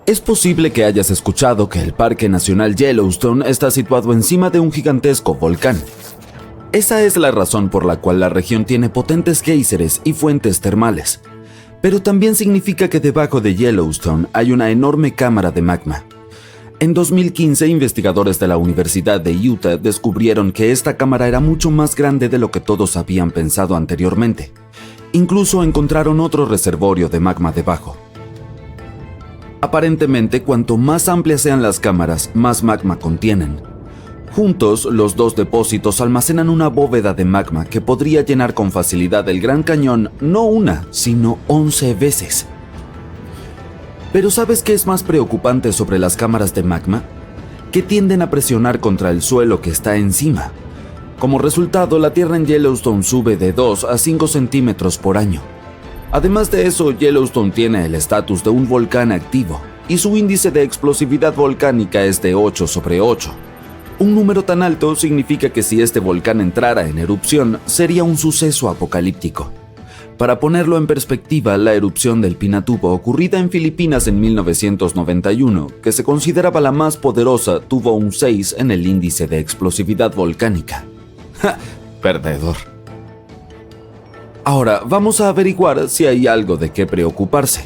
Es posible que hayas escuchado que el Parque Nacional Yellowstone está situado encima de un gigantesco volcán. Esa es la razón por la cual la región tiene potentes géiseres y fuentes termales. Pero también significa que debajo de Yellowstone hay una enorme cámara de magma. En 2015, investigadores de la Universidad de Utah descubrieron que esta cámara era mucho más grande de lo que todos habían pensado anteriormente. Incluso encontraron otro reservorio de magma debajo. Aparentemente, cuanto más amplias sean las cámaras, más magma contienen. Juntos, los dos depósitos almacenan una bóveda de magma que podría llenar con facilidad el Gran Cañón no una, sino 11 veces. Pero ¿sabes qué es más preocupante sobre las cámaras de magma? Que tienden a presionar contra el suelo que está encima. Como resultado, la tierra en Yellowstone sube de 2 a 5 centímetros por año. Además de eso, Yellowstone tiene el estatus de un volcán activo y su índice de explosividad volcánica es de 8/8. Un número tan alto significa que si este volcán entrara en erupción, sería un suceso apocalíptico. Para ponerlo en perspectiva, la erupción del Pinatubo ocurrida en Filipinas en 1991, que se consideraba la más poderosa, tuvo un 6 en el índice de explosividad volcánica. ¡Ja! Perdedor. Ahora, vamos a averiguar si hay algo de qué preocuparse.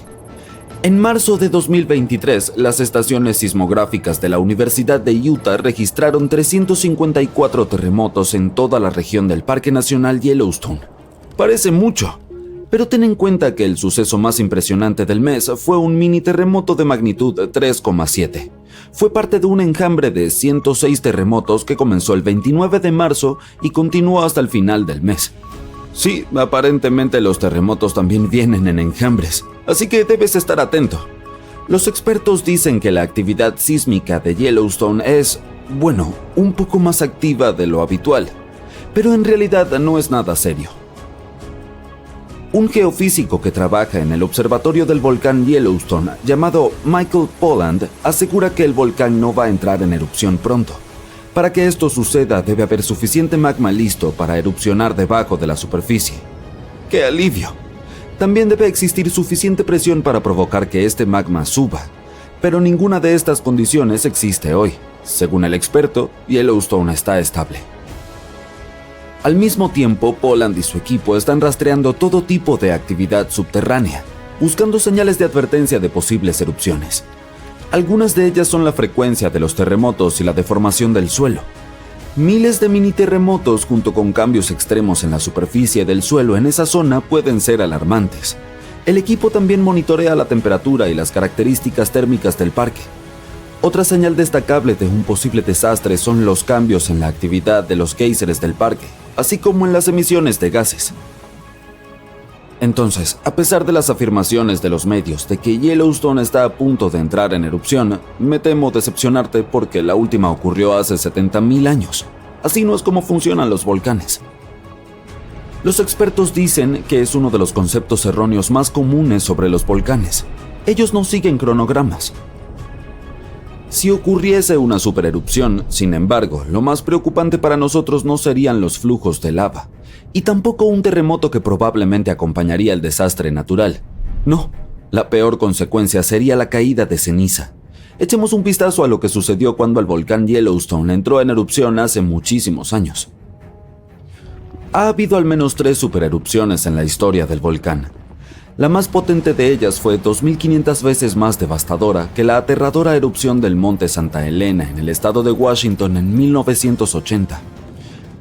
En marzo de 2023, las estaciones sismográficas de la Universidad de Utah registraron 354 terremotos en toda la región del Parque Nacional Yellowstone. Parece mucho, pero ten en cuenta que el suceso más impresionante del mes fue un mini terremoto de magnitud 3,7. Fue parte de un enjambre de 106 terremotos que comenzó el 29 de marzo y continuó hasta el final del mes. Sí, aparentemente los terremotos también vienen en enjambres, así que debes estar atento. Los expertos dicen que la actividad sísmica de Yellowstone es, un poco más activa de lo habitual, pero en realidad no es nada serio. Un geofísico que trabaja en el observatorio del volcán Yellowstone, llamado Michael Polland, asegura que el volcán no va a entrar en erupción pronto. Para que esto suceda, debe haber suficiente magma listo para erupcionar debajo de la superficie. ¡Qué alivio! También debe existir suficiente presión para provocar que este magma suba, pero ninguna de estas condiciones existe hoy. Según el experto, Yellowstone está estable. Al mismo tiempo, Polland y su equipo están rastreando todo tipo de actividad subterránea, buscando señales de advertencia de posibles erupciones. Algunas de ellas son la frecuencia de los terremotos y la deformación del suelo. Miles de mini terremotos junto con cambios extremos en la superficie del suelo en esa zona pueden ser alarmantes. El equipo también monitorea la temperatura y las características térmicas del parque. Otra señal destacable de un posible desastre son los cambios en la actividad de los géiseres del parque, así como en las emisiones de gases. Entonces, a pesar de las afirmaciones de los medios de que Yellowstone está a punto de entrar en erupción, me temo decepcionarte porque la última ocurrió hace 70,000 años. Así no es como funcionan los volcanes. Los expertos dicen que es uno de los conceptos erróneos más comunes sobre los volcanes. Ellos no siguen cronogramas. Si ocurriese una supererupción, sin embargo, lo más preocupante para nosotros no serían los flujos de lava, y tampoco un terremoto que probablemente acompañaría el desastre natural. No, la peor consecuencia sería la caída de ceniza. Echemos un vistazo a lo que sucedió cuando el volcán Yellowstone entró en erupción hace muchísimos años. Ha habido al menos 3 supererupciones en la historia del volcán. La más potente de ellas fue 2.500 veces más devastadora que la aterradora erupción del monte Santa Elena en el estado de Washington en 1980.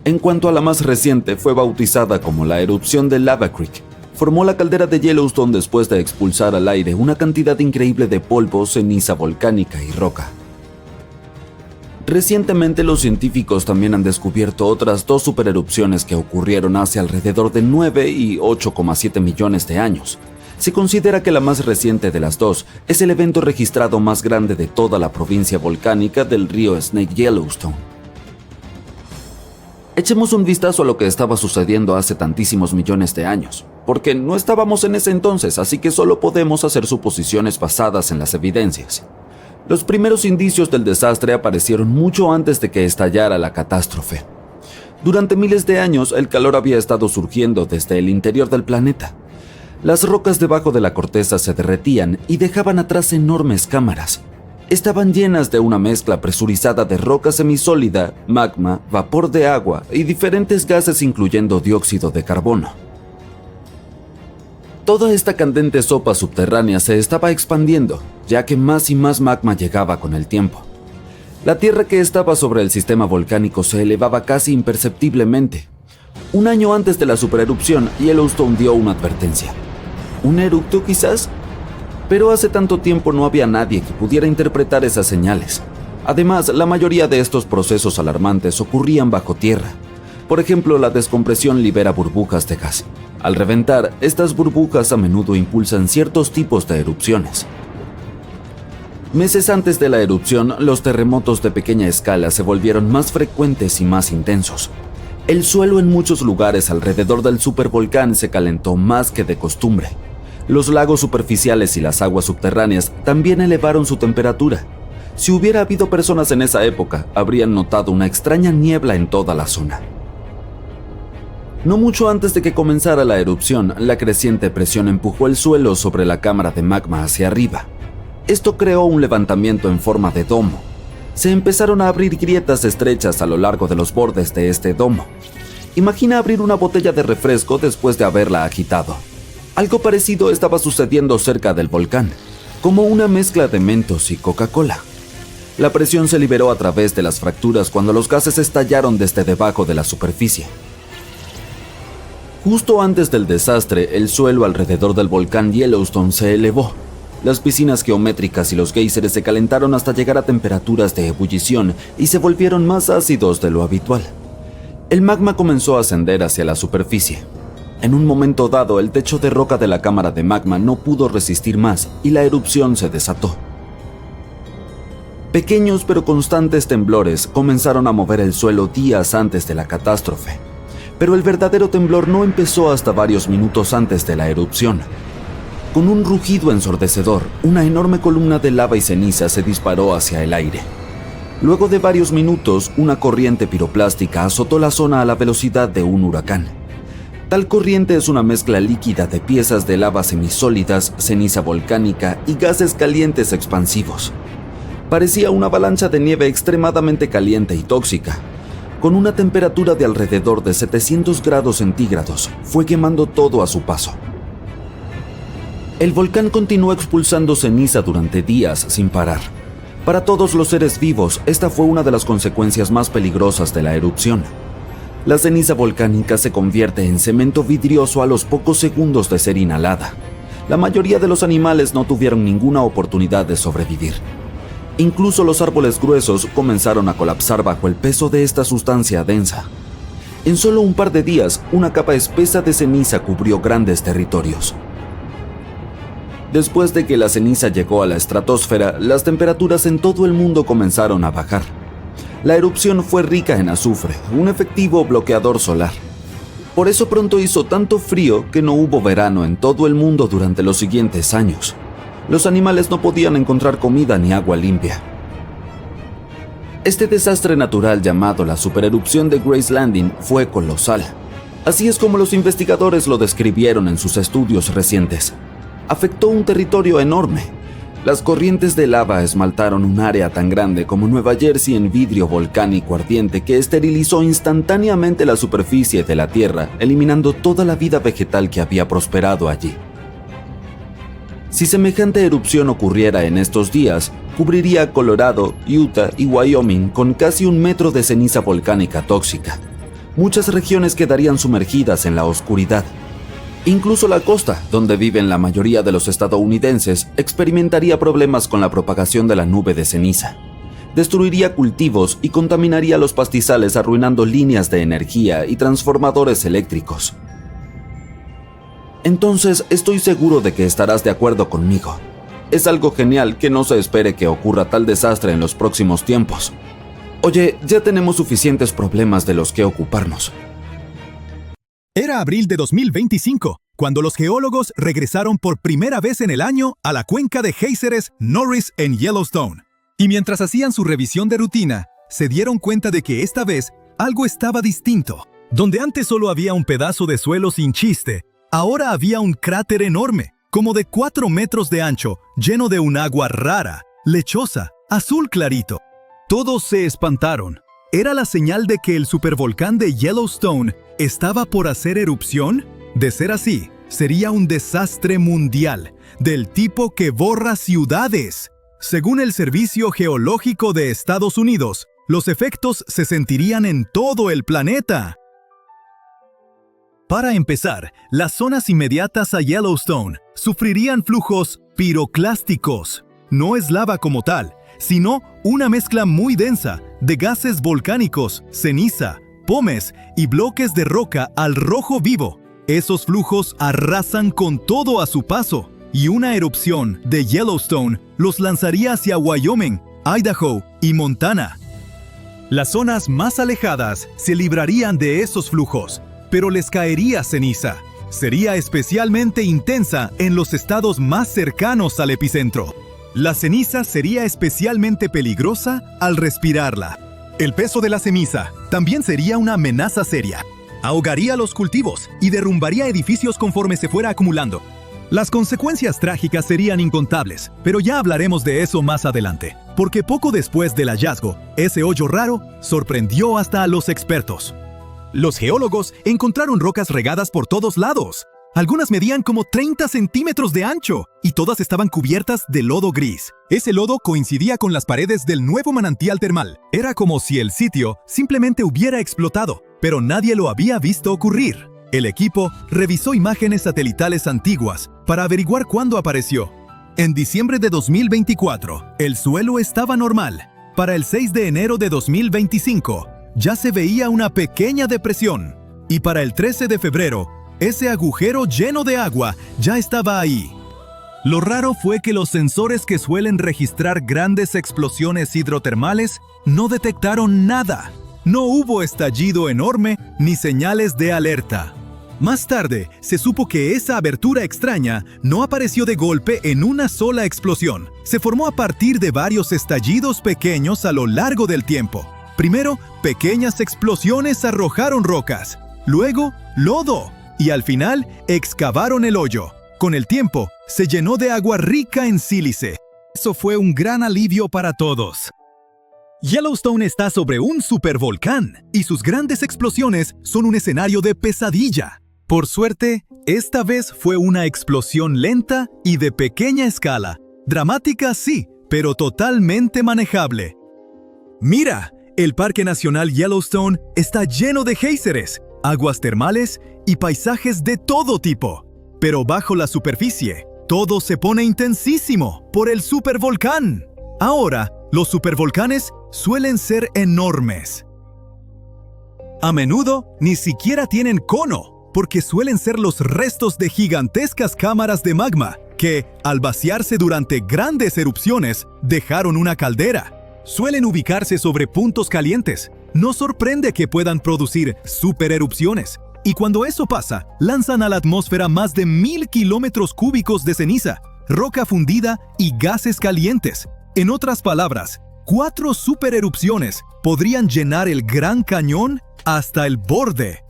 En cuanto a la más reciente, fue bautizada como la erupción de Lava Creek. Formó la caldera de Yellowstone después de expulsar al aire una cantidad increíble de polvo, ceniza volcánica y roca. Recientemente los científicos también han descubierto otras 2 supererupciones que ocurrieron hace alrededor de 9 y 8,7 millones de años. Se considera que la más reciente de las 2 es el evento registrado más grande de toda la provincia volcánica del río Snake Yellowstone. Echemos un vistazo a lo que estaba sucediendo hace tantísimos millones de años, porque no estábamos en ese entonces, así que solo podemos hacer suposiciones basadas en las evidencias. Los primeros indicios del desastre aparecieron mucho antes de que estallara la catástrofe. Durante miles de años, el calor había estado surgiendo desde el interior del planeta. Las rocas debajo de la corteza se derretían y dejaban atrás enormes cámaras. Estaban llenas de una mezcla presurizada de roca semisólida, magma, vapor de agua y diferentes gases incluyendo dióxido de carbono. Toda esta candente sopa subterránea se estaba expandiendo, ya que más y más magma llegaba con el tiempo. La tierra que estaba sobre el sistema volcánico se elevaba casi imperceptiblemente. Un año antes de la supererupción, Yellowstone dio una advertencia. ¿Un eructo quizás? Pero hace tanto tiempo no había nadie que pudiera interpretar esas señales. Además, la mayoría de estos procesos alarmantes ocurrían bajo tierra. Por ejemplo, la descompresión libera burbujas de gas. Al reventar, estas burbujas a menudo impulsan ciertos tipos de erupciones. Meses antes de la erupción, los terremotos de pequeña escala se volvieron más frecuentes y más intensos. El suelo en muchos lugares alrededor del supervolcán se calentó más que de costumbre. Los lagos superficiales y las aguas subterráneas también elevaron su temperatura. Si hubiera habido personas en esa época, habrían notado una extraña niebla en toda la zona. No mucho antes de que comenzara la erupción, la creciente presión empujó el suelo sobre la cámara de magma hacia arriba. Esto creó un levantamiento en forma de domo. Se empezaron a abrir grietas estrechas a lo largo de los bordes de este domo. Imagina abrir una botella de refresco después de haberla agitado. Algo parecido estaba sucediendo cerca del volcán, como una mezcla de Mentos y Coca-Cola. La presión se liberó a través de las fracturas cuando los gases estallaron desde debajo de la superficie. Justo antes del desastre, el suelo alrededor del volcán Yellowstone se elevó. Las piscinas geométricas y los géiseres se calentaron hasta llegar a temperaturas de ebullición y se volvieron más ácidos de lo habitual. El magma comenzó a ascender hacia la superficie. En un momento dado, el techo de roca de la cámara de magma no pudo resistir más y la erupción se desató. Pequeños pero constantes temblores comenzaron a mover el suelo días antes de la catástrofe. Pero el verdadero temblor no empezó hasta varios minutos antes de la erupción. Con un rugido ensordecedor, una enorme columna de lava y ceniza se disparó hacia el aire. Luego de varios minutos, una corriente piroplástica azotó la zona a la velocidad de un huracán. Tal corriente es una mezcla líquida de piezas de lava semisólidas, ceniza volcánica y gases calientes expansivos. Parecía una avalancha de nieve extremadamente caliente y tóxica. Con una temperatura de alrededor de 700 grados centígrados, fue quemando todo a su paso. El volcán continuó expulsando ceniza durante días sin parar. Para todos los seres vivos, esta fue una de las consecuencias más peligrosas de la erupción. La ceniza volcánica se convierte en cemento vidrioso a los pocos segundos de ser inhalada. La mayoría de los animales no tuvieron ninguna oportunidad de sobrevivir. Incluso los árboles gruesos comenzaron a colapsar bajo el peso de esta sustancia densa. En solo un par de días, una capa espesa de ceniza cubrió grandes territorios. Después de que la ceniza llegó a la estratosfera, las temperaturas en todo el mundo comenzaron a bajar. La erupción fue rica en azufre, un efectivo bloqueador solar. Por eso pronto hizo tanto frío que no hubo verano en todo el mundo durante los siguientes años. Los animales no podían encontrar comida ni agua limpia. Este desastre natural llamado la supererupción de Grace Landing fue colosal. Así es como los investigadores lo describieron en sus estudios recientes. Afectó un territorio enorme. Las corrientes de lava esmaltaron un área tan grande como Nueva Jersey en vidrio volcánico ardiente que esterilizó instantáneamente la superficie de la Tierra, eliminando toda la vida vegetal que había prosperado allí. Si semejante erupción ocurriera en estos días, cubriría Colorado, Utah y Wyoming con casi 1 metro de ceniza volcánica tóxica. Muchas regiones quedarían sumergidas en la oscuridad. Incluso la costa, donde viven la mayoría de los estadounidenses, experimentaría problemas con la propagación de la nube de ceniza. Destruiría cultivos y contaminaría los pastizales, arruinando líneas de energía y transformadores eléctricos. Entonces, estoy seguro de que estarás de acuerdo conmigo. Es algo genial que no se espere que ocurra tal desastre en los próximos tiempos. Oye, ya tenemos suficientes problemas de los que ocuparnos. Era abril de 2025, cuando los geólogos regresaron por primera vez en el año a la cuenca de géiseres Norris en Yellowstone. Y mientras hacían su revisión de rutina, se dieron cuenta de que esta vez algo estaba distinto. Donde antes solo había un pedazo de suelo sin chiste, Ahora había un cráter enorme, como de 4 metros de ancho, lleno de un agua rara, lechosa, azul clarito. Todos se espantaron. ¿Era la señal de que el supervolcán de Yellowstone estaba por hacer erupción? De ser así, sería un desastre mundial, del tipo que borra ciudades. Según el Servicio Geológico de Estados Unidos, los efectos se sentirían en todo el planeta. Para empezar, las zonas inmediatas a Yellowstone sufrirían flujos piroclásticos. No es lava como tal, sino una mezcla muy densa de gases volcánicos, ceniza, pomes y bloques de roca al rojo vivo. Esos flujos arrasan con todo a su paso, y una erupción de Yellowstone los lanzaría hacia Wyoming, Idaho y Montana. Las zonas más alejadas se librarían de esos flujos, pero les caería ceniza. Sería especialmente intensa en los estados más cercanos al epicentro. La ceniza sería especialmente peligrosa al respirarla. El peso de la ceniza también sería una amenaza seria. Ahogaría los cultivos y derrumbaría edificios conforme se fuera acumulando. Las consecuencias trágicas serían incontables, pero ya hablaremos de eso más adelante, porque poco después del hallazgo, ese hoyo raro sorprendió hasta a los expertos. Los geólogos encontraron rocas regadas por todos lados. Algunas medían como 30 centímetros de ancho y todas estaban cubiertas de lodo gris. Ese lodo coincidía con las paredes del nuevo manantial termal. Era como si el sitio simplemente hubiera explotado, pero nadie lo había visto ocurrir. El equipo revisó imágenes satelitales antiguas para averiguar cuándo apareció. En diciembre de 2024, el suelo estaba normal. Para el 6 de enero de 2025, ya se veía una pequeña depresión. Y para el 13 de febrero, ese agujero lleno de agua ya estaba ahí. Lo raro fue que los sensores que suelen registrar grandes explosiones hidrotermales no detectaron nada. No hubo estallido enorme ni señales de alerta. Más tarde, se supo que esa abertura extraña no apareció de golpe en una sola explosión. Se formó a partir de varios estallidos pequeños a lo largo del tiempo. Primero, pequeñas explosiones arrojaron rocas, luego, lodo, y al final, excavaron el hoyo. Con el tiempo, se llenó de agua rica en sílice. Eso fue un gran alivio para todos. Yellowstone está sobre un supervolcán, y sus grandes explosiones son un escenario de pesadilla. Por suerte, esta vez fue una explosión lenta y de pequeña escala. Dramática sí, pero totalmente manejable. Mira, el Parque Nacional Yellowstone está lleno de géiseres, aguas termales y paisajes de todo tipo. Pero bajo la superficie, todo se pone intensísimo por el supervolcán. Ahora, los supervolcanes suelen ser enormes. A menudo ni siquiera tienen cono, porque suelen ser los restos de gigantescas cámaras de magma que, al vaciarse durante grandes erupciones, dejaron una caldera. Suelen ubicarse sobre puntos calientes. No sorprende que puedan producir supererupciones. Y cuando eso pasa, lanzan a la atmósfera más de 1000 kilómetros cúbicos de ceniza, roca fundida y gases calientes. En otras palabras, 4 supererupciones podrían llenar el Gran Cañón hasta el borde.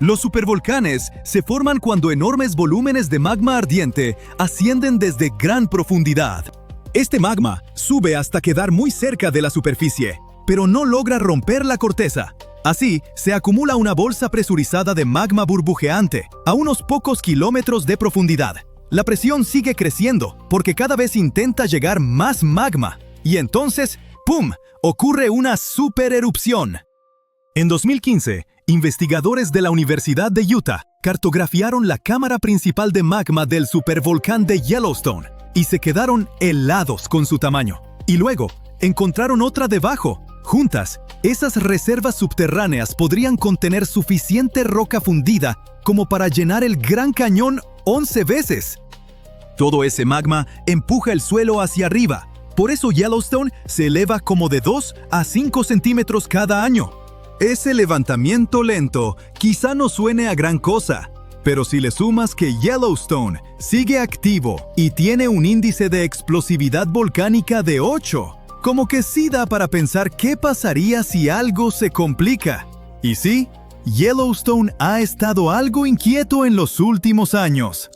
Los supervolcanes se forman cuando enormes volúmenes de magma ardiente ascienden desde gran profundidad. Este magma sube hasta quedar muy cerca de la superficie, pero no logra romper la corteza. Así, se acumula una bolsa presurizada de magma burbujeante a unos pocos kilómetros de profundidad. La presión sigue creciendo porque cada vez intenta llegar más magma. Y entonces, ¡pum!, ocurre una supererupción. En 2015, investigadores de la Universidad de Utah cartografiaron la cámara principal de magma del supervolcán de Yellowstone y se quedaron helados con su tamaño. Y luego, encontraron otra debajo. Juntas, esas reservas subterráneas podrían contener suficiente roca fundida como para llenar el Gran Cañón 11 veces. Todo ese magma empuja el suelo hacia arriba. Por eso Yellowstone se eleva como de 2 a 5 centímetros cada año. Ese levantamiento lento quizá no suene a gran cosa, pero si le sumas que Yellowstone sigue activo y tiene un índice de explosividad volcánica de 8, como que sí da para pensar qué pasaría si algo se complica. Y sí, Yellowstone ha estado algo inquieto en los últimos años.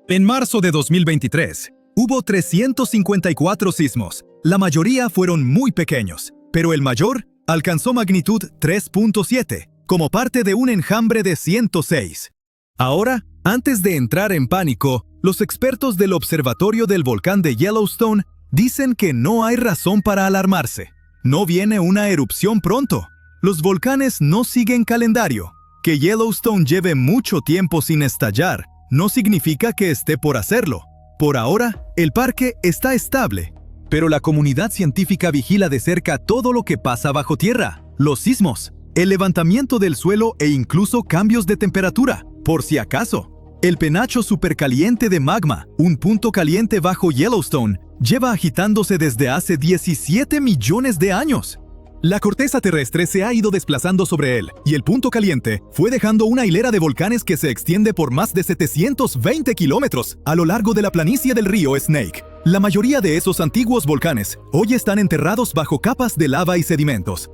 En marzo de 2023, hubo 354 sismos. La mayoría fueron muy pequeños, pero el mayor alcanzó magnitud 3.7, como parte de un enjambre de 106. Ahora, antes de entrar en pánico, los expertos del Observatorio del Volcán de Yellowstone dicen que no hay razón para alarmarse. No viene una erupción pronto. Los volcanes no siguen calendario. Que Yellowstone lleve mucho tiempo sin estallar no significa que esté por hacerlo. Por ahora, el parque está estable. Pero la comunidad científica vigila de cerca todo lo que pasa bajo tierra, los sismos, el levantamiento del suelo e incluso cambios de temperatura, por si acaso. El penacho supercaliente de magma, un punto caliente bajo Yellowstone, lleva agitándose desde hace 17 millones de años. La corteza terrestre se ha ido desplazando sobre él, y el punto caliente fue dejando una hilera de volcanes que se extiende por más de 720 kilómetros a lo largo de la planicie del río Snake. La mayoría de esos antiguos volcanes hoy están enterrados bajo capas de lava y sedimentos.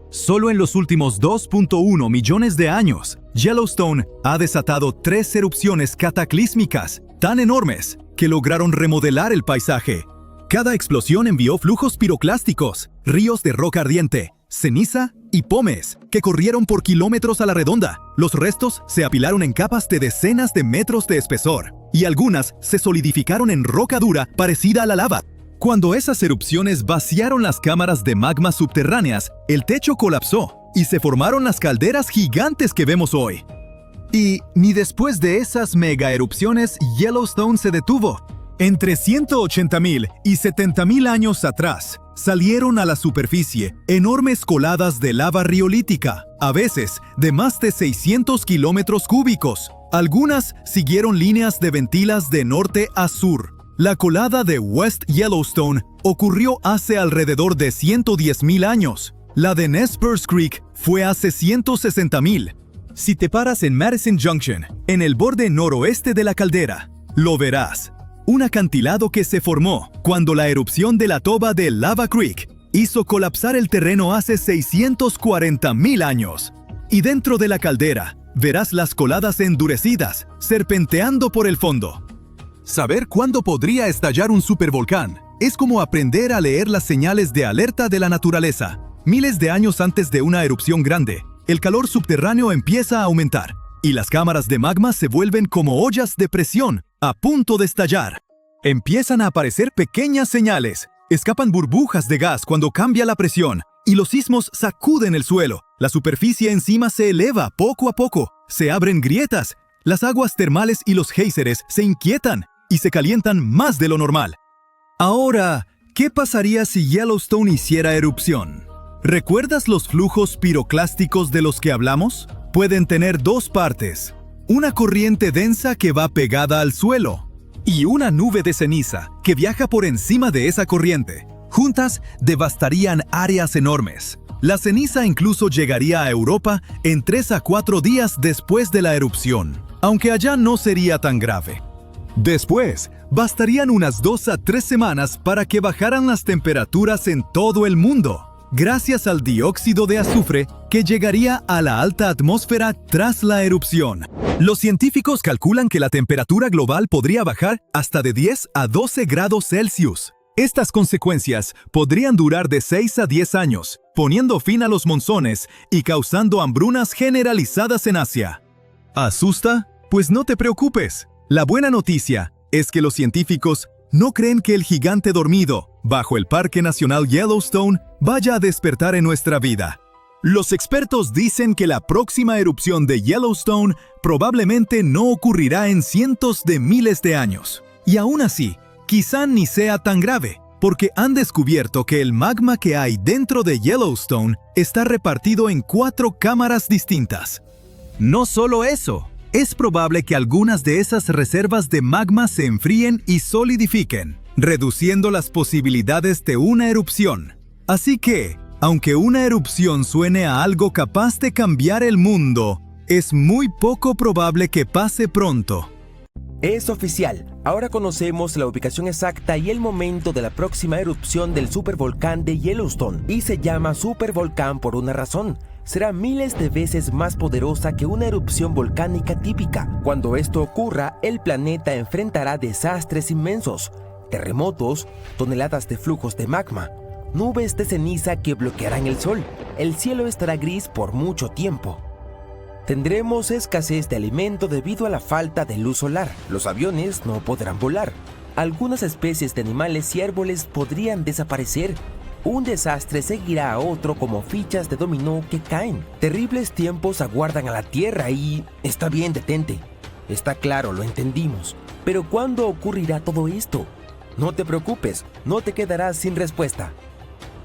Solo en los últimos 2.1 millones de años, Yellowstone ha desatado 3 erupciones cataclísmicas tan enormes que lograron remodelar el paisaje. Cada explosión envió flujos piroclásticos, ríos de roca ardiente, ceniza y pómez que corrieron por kilómetros a la redonda. Los restos se apilaron en capas de decenas de metros de espesor, y algunas se solidificaron en roca dura parecida a la lava. Cuando esas erupciones vaciaron las cámaras de magma subterráneas, el techo colapsó y se formaron las calderas gigantes que vemos hoy. Y ni después de esas mega erupciones Yellowstone se detuvo. Entre 180.000 y 70.000 años atrás, salieron a la superficie enormes coladas de lava riolítica, a veces de más de 600 kilómetros cúbicos. Algunas siguieron líneas de ventilas de norte a sur. La colada de West Yellowstone ocurrió hace alrededor de 110.000 años. La de Nez Perce Creek fue hace 160.000. Si te paras en Madison Junction, en el borde noroeste de la caldera, lo verás. Un acantilado que se formó cuando la erupción de la toba de Lava Creek hizo colapsar el terreno hace 640.000 años. Y dentro de la caldera, verás las coladas endurecidas, serpenteando por el fondo. Saber cuándo podría estallar un supervolcán es como aprender a leer las señales de alerta de la naturaleza. Miles de años antes de una erupción grande, el calor subterráneo empieza a aumentar, y las cámaras de magma se vuelven como ollas de presión a punto de estallar. Empiezan a aparecer pequeñas señales. Escapan burbujas de gas cuando cambia la presión, y los sismos sacuden el suelo. La superficie encima se eleva poco a poco. Se abren grietas. Las aguas termales y los géiseres se inquietan y se calientan más de lo normal. Ahora, ¿qué pasaría si Yellowstone hiciera erupción? ¿Recuerdas los flujos piroclásticos de los que hablamos? Pueden tener dos partes. Una corriente densa que va pegada al suelo y una nube de ceniza que viaja por encima de esa corriente. Juntas devastarían áreas enormes. La ceniza incluso llegaría a Europa en 3 a 4 días después de la erupción, aunque allá no sería tan grave. Después, bastarían unas 2 a 3 semanas para que bajaran las temperaturas en todo el mundo, gracias al dióxido de azufre que llegaría a la alta atmósfera tras la erupción. Los científicos calculan que la temperatura global podría bajar hasta de 10 a 12 grados Celsius. Estas consecuencias podrían durar de 6 a 10 años, poniendo fin a los monzones y causando hambrunas generalizadas en Asia. ¿Asusta? Pues no te preocupes. La buena noticia es que los científicos no creen que el gigante dormido bajo el Parque Nacional Yellowstone vaya a despertar en nuestra vida. Los expertos dicen que la próxima erupción de Yellowstone probablemente no ocurrirá en cientos de miles de años. Y aún así, quizá ni sea tan grave, porque han descubierto que el magma que hay dentro de Yellowstone está repartido en 4 cámaras distintas. No solo eso, es probable que algunas de esas reservas de magma se enfríen y solidifiquen, reduciendo las posibilidades de una erupción. Así que, aunque una erupción suene a algo capaz de cambiar el mundo, es muy poco probable que pase pronto. Es oficial, ahora conocemos la ubicación exacta y el momento de la próxima erupción del supervolcán de Yellowstone, y se llama supervolcán por una razón. será miles de veces más poderosa que una erupción volcánica típica. Cuando esto ocurra, el planeta enfrentará desastres inmensos, terremotos, toneladas de flujos de magma, nubes de ceniza que bloquearán el sol. El cielo estará gris por mucho tiempo. Tendremos escasez de alimento debido a la falta de luz solar. Los aviones no podrán volar. Algunas especies de animales y árboles podrían desaparecer. Un desastre seguirá a otro como fichas de dominó que caen. Terribles tiempos aguardan a la Tierra y... Está bien, detente. Está claro, lo entendimos. Pero ¿cuándo ocurrirá todo esto? No te preocupes, no te quedarás sin respuesta.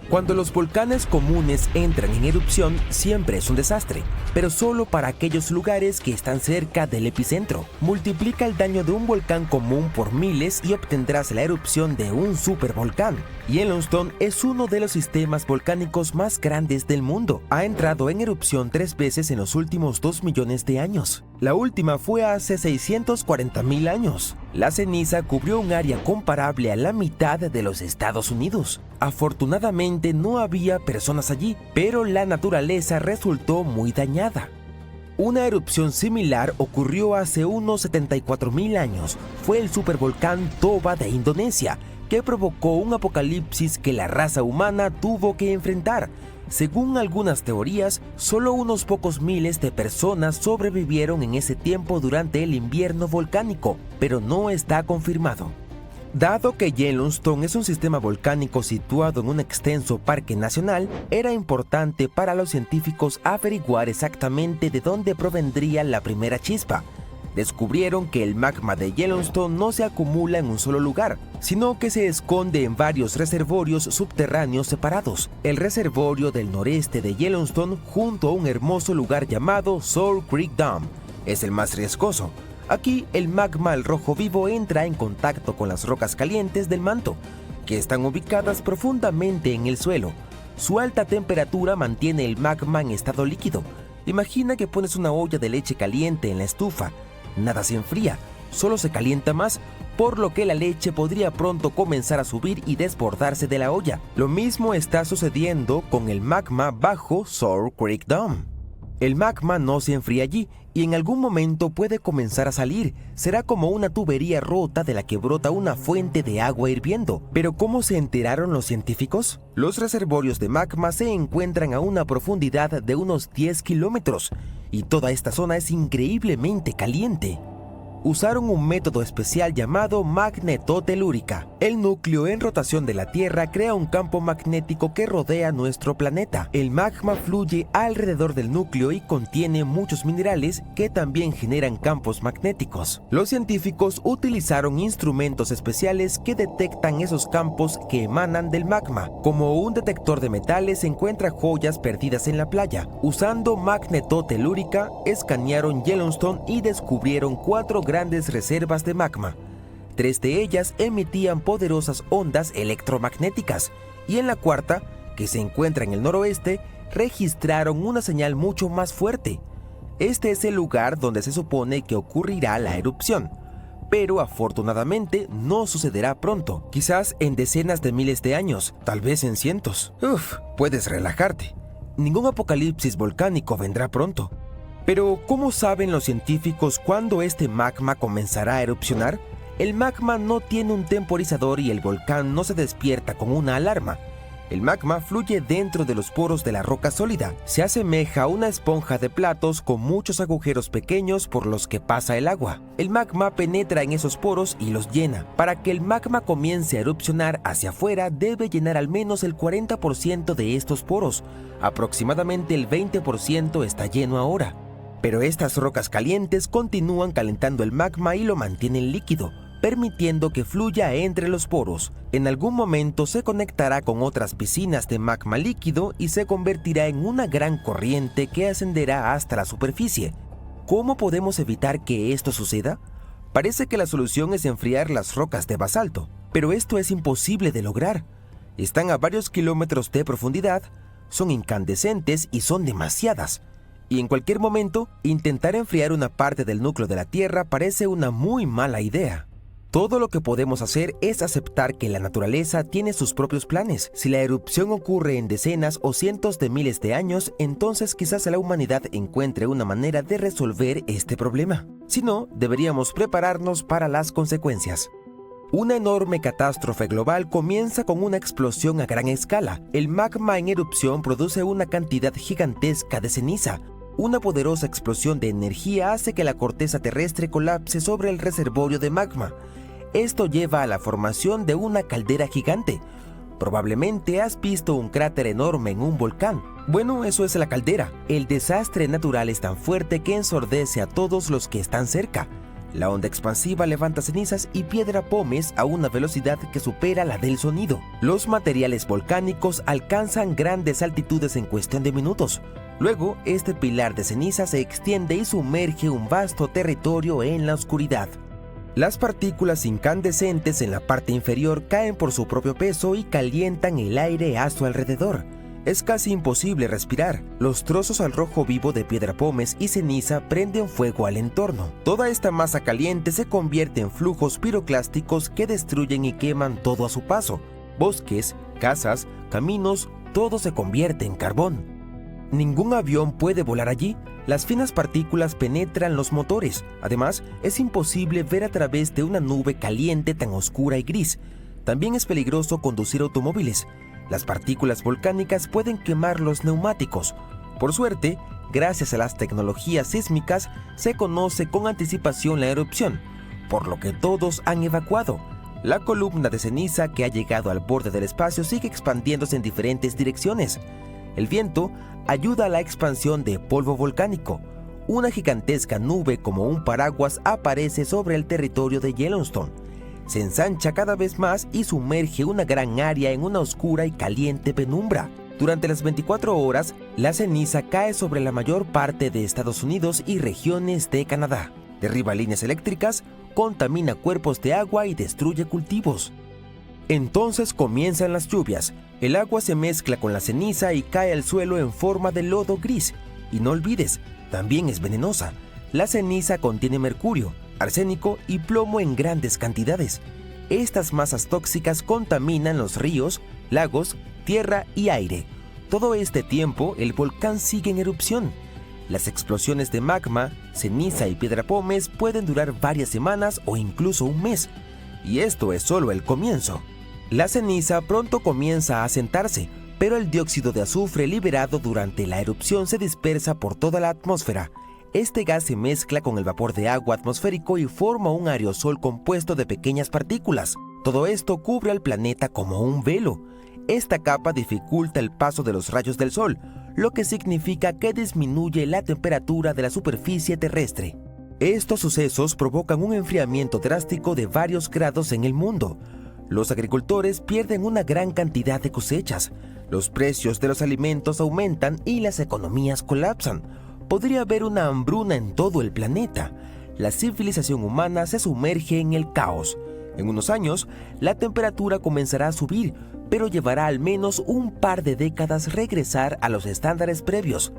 Cuando los volcanes comunes entran en erupción, siempre es un desastre, pero solo para aquellos lugares que están cerca del epicentro. Multiplica el daño de un volcán común por miles y obtendrás la erupción de un supervolcán. Yellowstone es uno de los sistemas volcánicos más grandes del mundo. Ha entrado en erupción 3 veces en los últimos 2 millones de años. La última fue hace 640.000 años. La ceniza cubrió un área comparable a la mitad de los Estados Unidos. Afortunadamente no había personas allí, pero la naturaleza resultó muy dañada. Una erupción similar ocurrió hace unos 74.000 años. Fue el supervolcán Toba de Indonesia, que provocó un apocalipsis que la raza humana tuvo que enfrentar. Según algunas teorías, solo unos pocos miles de personas sobrevivieron en ese tiempo durante el invierno volcánico, pero no está confirmado. Dado que Yellowstone es un sistema volcánico situado en un extenso parque nacional, era importante para los científicos averiguar exactamente de dónde provendría la primera chispa. Descubrieron que el magma de Yellowstone no se acumula en un solo lugar, sino que se esconde en varios reservorios subterráneos separados. El reservorio del noreste de Yellowstone, junto a un hermoso lugar llamado Sour Creek Dam, es el más riesgoso. Aquí el magma al rojo vivo entra en contacto con las rocas calientes del manto, que están ubicadas profundamente en el suelo. Su alta temperatura mantiene el magma en estado líquido. Imagina que pones una olla de leche caliente en la estufa. Nada se enfría, solo se calienta más, por lo que la leche podría pronto comenzar a subir y desbordarse de la olla. Lo mismo está sucediendo con el magma bajo Sour Creek Dam. El magma no se enfría allí y en algún momento puede comenzar a salir. Será como una tubería rota de la que brota una fuente de agua hirviendo. ¿Pero cómo se enteraron los científicos? Los reservorios de magma se encuentran a una profundidad de unos 10 kilómetros y toda esta zona es increíblemente caliente. Usaron un método especial llamado magnetotelúrica. El núcleo en rotación de la Tierra crea un campo magnético que rodea nuestro planeta. El magma fluye alrededor del núcleo y contiene muchos minerales que también generan campos magnéticos. Los científicos utilizaron instrumentos especiales que detectan esos campos que emanan del magma. Como un detector de metales encuentra joyas perdidas en la playa. Usando magnetotelúrica, escanearon Yellowstone y descubrieron 4 grandes reservas de magma. 3 de ellas emitían poderosas ondas electromagnéticas y en la cuarta, que se encuentra en el noroeste, registraron una señal mucho más fuerte. Este es el lugar donde se supone que ocurrirá la erupción, pero afortunadamente no sucederá pronto, quizás en decenas de miles de años, tal vez en cientos. Puedes relajarte. Ningún apocalipsis volcánico vendrá pronto. Pero, ¿cómo saben los científicos cuándo este magma comenzará a erupcionar? El magma no tiene un temporizador y el volcán no se despierta con una alarma. El magma fluye dentro de los poros de la roca sólida. Se asemeja a una esponja de platos con muchos agujeros pequeños por los que pasa el agua. El magma penetra en esos poros y los llena. Para que el magma comience a erupcionar hacia afuera, debe llenar al menos el 40% de estos poros. Aproximadamente el 20% está lleno ahora. Pero estas rocas calientes continúan calentando el magma y lo mantienen líquido, permitiendo que fluya entre los poros. En algún momento se conectará con otras piscinas de magma líquido y se convertirá en una gran corriente que ascenderá hasta la superficie. ¿Cómo podemos evitar que esto suceda? Parece que la solución es enfriar las rocas de basalto, pero esto es imposible de lograr. Están a varios kilómetros de profundidad, son incandescentes y son demasiadas. Y en cualquier momento, intentar enfriar una parte del núcleo de la Tierra parece una muy mala idea. Todo lo que podemos hacer es aceptar que la naturaleza tiene sus propios planes. Si la erupción ocurre en decenas o cientos de miles de años, entonces quizás la humanidad encuentre una manera de resolver este problema. Si no, deberíamos prepararnos para las consecuencias. Una enorme catástrofe global comienza con una explosión a gran escala. El magma en erupción produce una cantidad gigantesca de ceniza. Una poderosa explosión de energía hace que la corteza terrestre colapse sobre el reservorio de magma. Esto lleva a la formación de una caldera gigante. Probablemente has visto un cráter enorme en un volcán. Bueno, eso es la caldera. El desastre natural es tan fuerte que ensordece a todos los que están cerca. La onda expansiva levanta cenizas y piedra pómez a una velocidad que supera la del sonido. Los materiales volcánicos alcanzan grandes altitudes en cuestión de minutos. Luego, este pilar de ceniza se extiende y sumerge un vasto territorio en la oscuridad. Las partículas incandescentes en la parte inferior caen por su propio peso y calientan el aire a su alrededor. Es casi imposible respirar. Los trozos al rojo vivo de piedra pómez y ceniza prenden fuego al entorno. Toda esta masa caliente se convierte en flujos piroclásticos que destruyen y queman todo a su paso. Bosques, casas, caminos, todo se convierte en carbón. Ningún avión puede volar allí. Las finas partículas penetran los motores. Además, es imposible ver a través de una nube caliente tan oscura y gris. También es peligroso conducir automóviles. Las partículas volcánicas pueden quemar los neumáticos. Por suerte, gracias a las tecnologías sísmicas, se conoce con anticipación la erupción, por lo que todos han evacuado. La columna de ceniza que ha llegado al borde del espacio sigue expandiéndose en diferentes direcciones. El viento ayuda a la expansión de polvo volcánico. Una gigantesca nube como un paraguas aparece sobre el territorio de Yellowstone. Se ensancha cada vez más y sumerge una gran área en una oscura y caliente penumbra. Durante las 24 horas, la ceniza cae sobre la mayor parte de Estados Unidos y regiones de Canadá. Derriba líneas eléctricas, contamina cuerpos de agua y destruye cultivos. Entonces comienzan las lluvias. El agua se mezcla con la ceniza y cae al suelo en forma de lodo gris. Y no olvides, también es venenosa. La ceniza contiene mercurio, arsénico y plomo en grandes cantidades. Estas masas tóxicas contaminan los ríos, lagos, tierra y aire. Todo este tiempo, el volcán sigue en erupción. Las explosiones de magma, ceniza y piedra pómez pueden durar varias semanas o incluso un mes. Y esto es solo el comienzo. La ceniza pronto comienza a asentarse, pero el dióxido de azufre liberado durante la erupción se dispersa por toda la atmósfera. Este gas se mezcla con el vapor de agua atmosférico y forma un aerosol compuesto de pequeñas partículas. Todo esto cubre al planeta como un velo. Esta capa dificulta el paso de los rayos del sol, lo que significa que disminuye la temperatura de la superficie terrestre. Estos sucesos provocan un enfriamiento drástico de varios grados en el mundo. Los agricultores pierden una gran cantidad de cosechas, los precios de los alimentos aumentan y las economías colapsan. Podría haber una hambruna en todo el planeta. La civilización humana se sumerge en el caos. En unos años, la temperatura comenzará a subir, pero llevará al menos un par de décadas regresar a los estándares previos.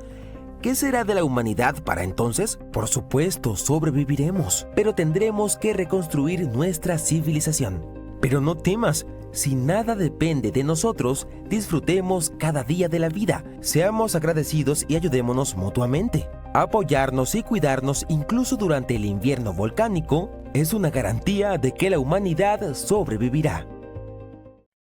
¿Qué será de la humanidad para entonces? Por supuesto, sobreviviremos, pero tendremos que reconstruir nuestra civilización. Pero no temas, si nada depende de nosotros, disfrutemos cada día de la vida, seamos agradecidos y ayudémonos mutuamente. Apoyarnos y cuidarnos incluso durante el invierno volcánico es una garantía de que la humanidad sobrevivirá.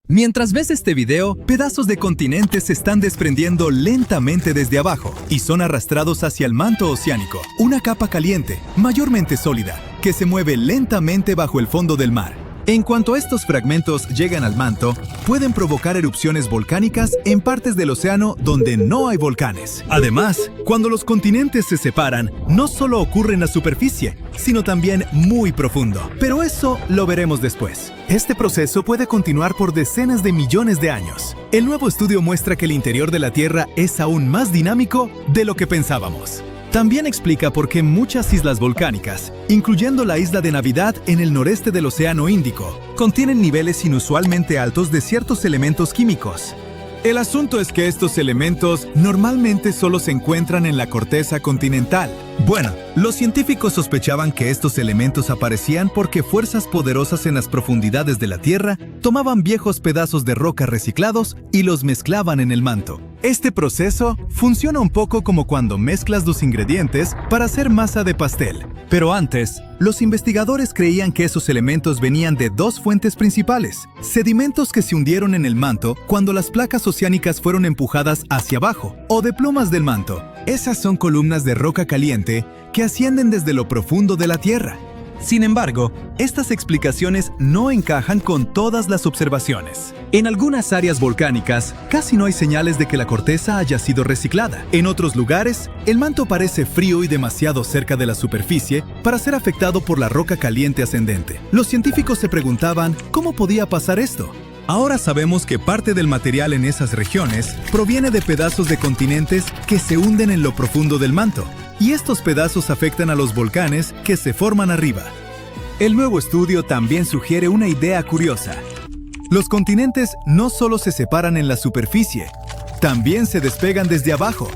Mientras ves este video, pedazos de continentes se están desprendiendo lentamente desde abajo y son arrastrados hacia el manto oceánico, una capa caliente, mayormente sólida, que se mueve lentamente bajo el fondo del mar. En cuanto estos fragmentos llegan al manto, pueden provocar erupciones volcánicas en partes del océano donde no hay volcanes. Además, cuando los continentes se separan, no solo ocurre en la superficie, sino también muy profundo. Pero eso lo veremos después. Este proceso puede continuar por decenas de millones de años. El nuevo estudio muestra que el interior de la Tierra es aún más dinámico de lo que pensábamos. También explica por qué muchas islas volcánicas, incluyendo la isla de Navidad en el noreste del Océano Índico, contienen niveles inusualmente altos de ciertos elementos químicos. El asunto es que estos elementos normalmente solo se encuentran en la corteza continental. Bueno, los científicos sospechaban que estos elementos aparecían porque fuerzas poderosas en las profundidades de la Tierra tomaban viejos pedazos de roca reciclados y los mezclaban en el manto. Este proceso funciona un poco como cuando mezclas los ingredientes para hacer masa de pastel. Pero antes, los investigadores creían que esos elementos venían de dos fuentes principales: sedimentos que se hundieron en el manto cuando las placas oceánicas fueron empujadas hacia abajo, o de plumas del manto. Esas son columnas de roca caliente que ascienden desde lo profundo de la Tierra. Sin embargo, estas explicaciones no encajan con todas las observaciones. En algunas áreas volcánicas, casi no hay señales de que la corteza haya sido reciclada. En otros lugares, el manto parece frío y demasiado cerca de la superficie para ser afectado por la roca caliente ascendente. Los científicos se preguntaban cómo podía pasar esto. Ahora sabemos que parte del material en esas regiones proviene de pedazos de continentes que se hunden en lo profundo del manto, y estos pedazos afectan a los volcanes que se forman arriba. El nuevo estudio también sugiere una idea curiosa. Los continentes no solo se separan en la superficie, también se despegan desde abajo.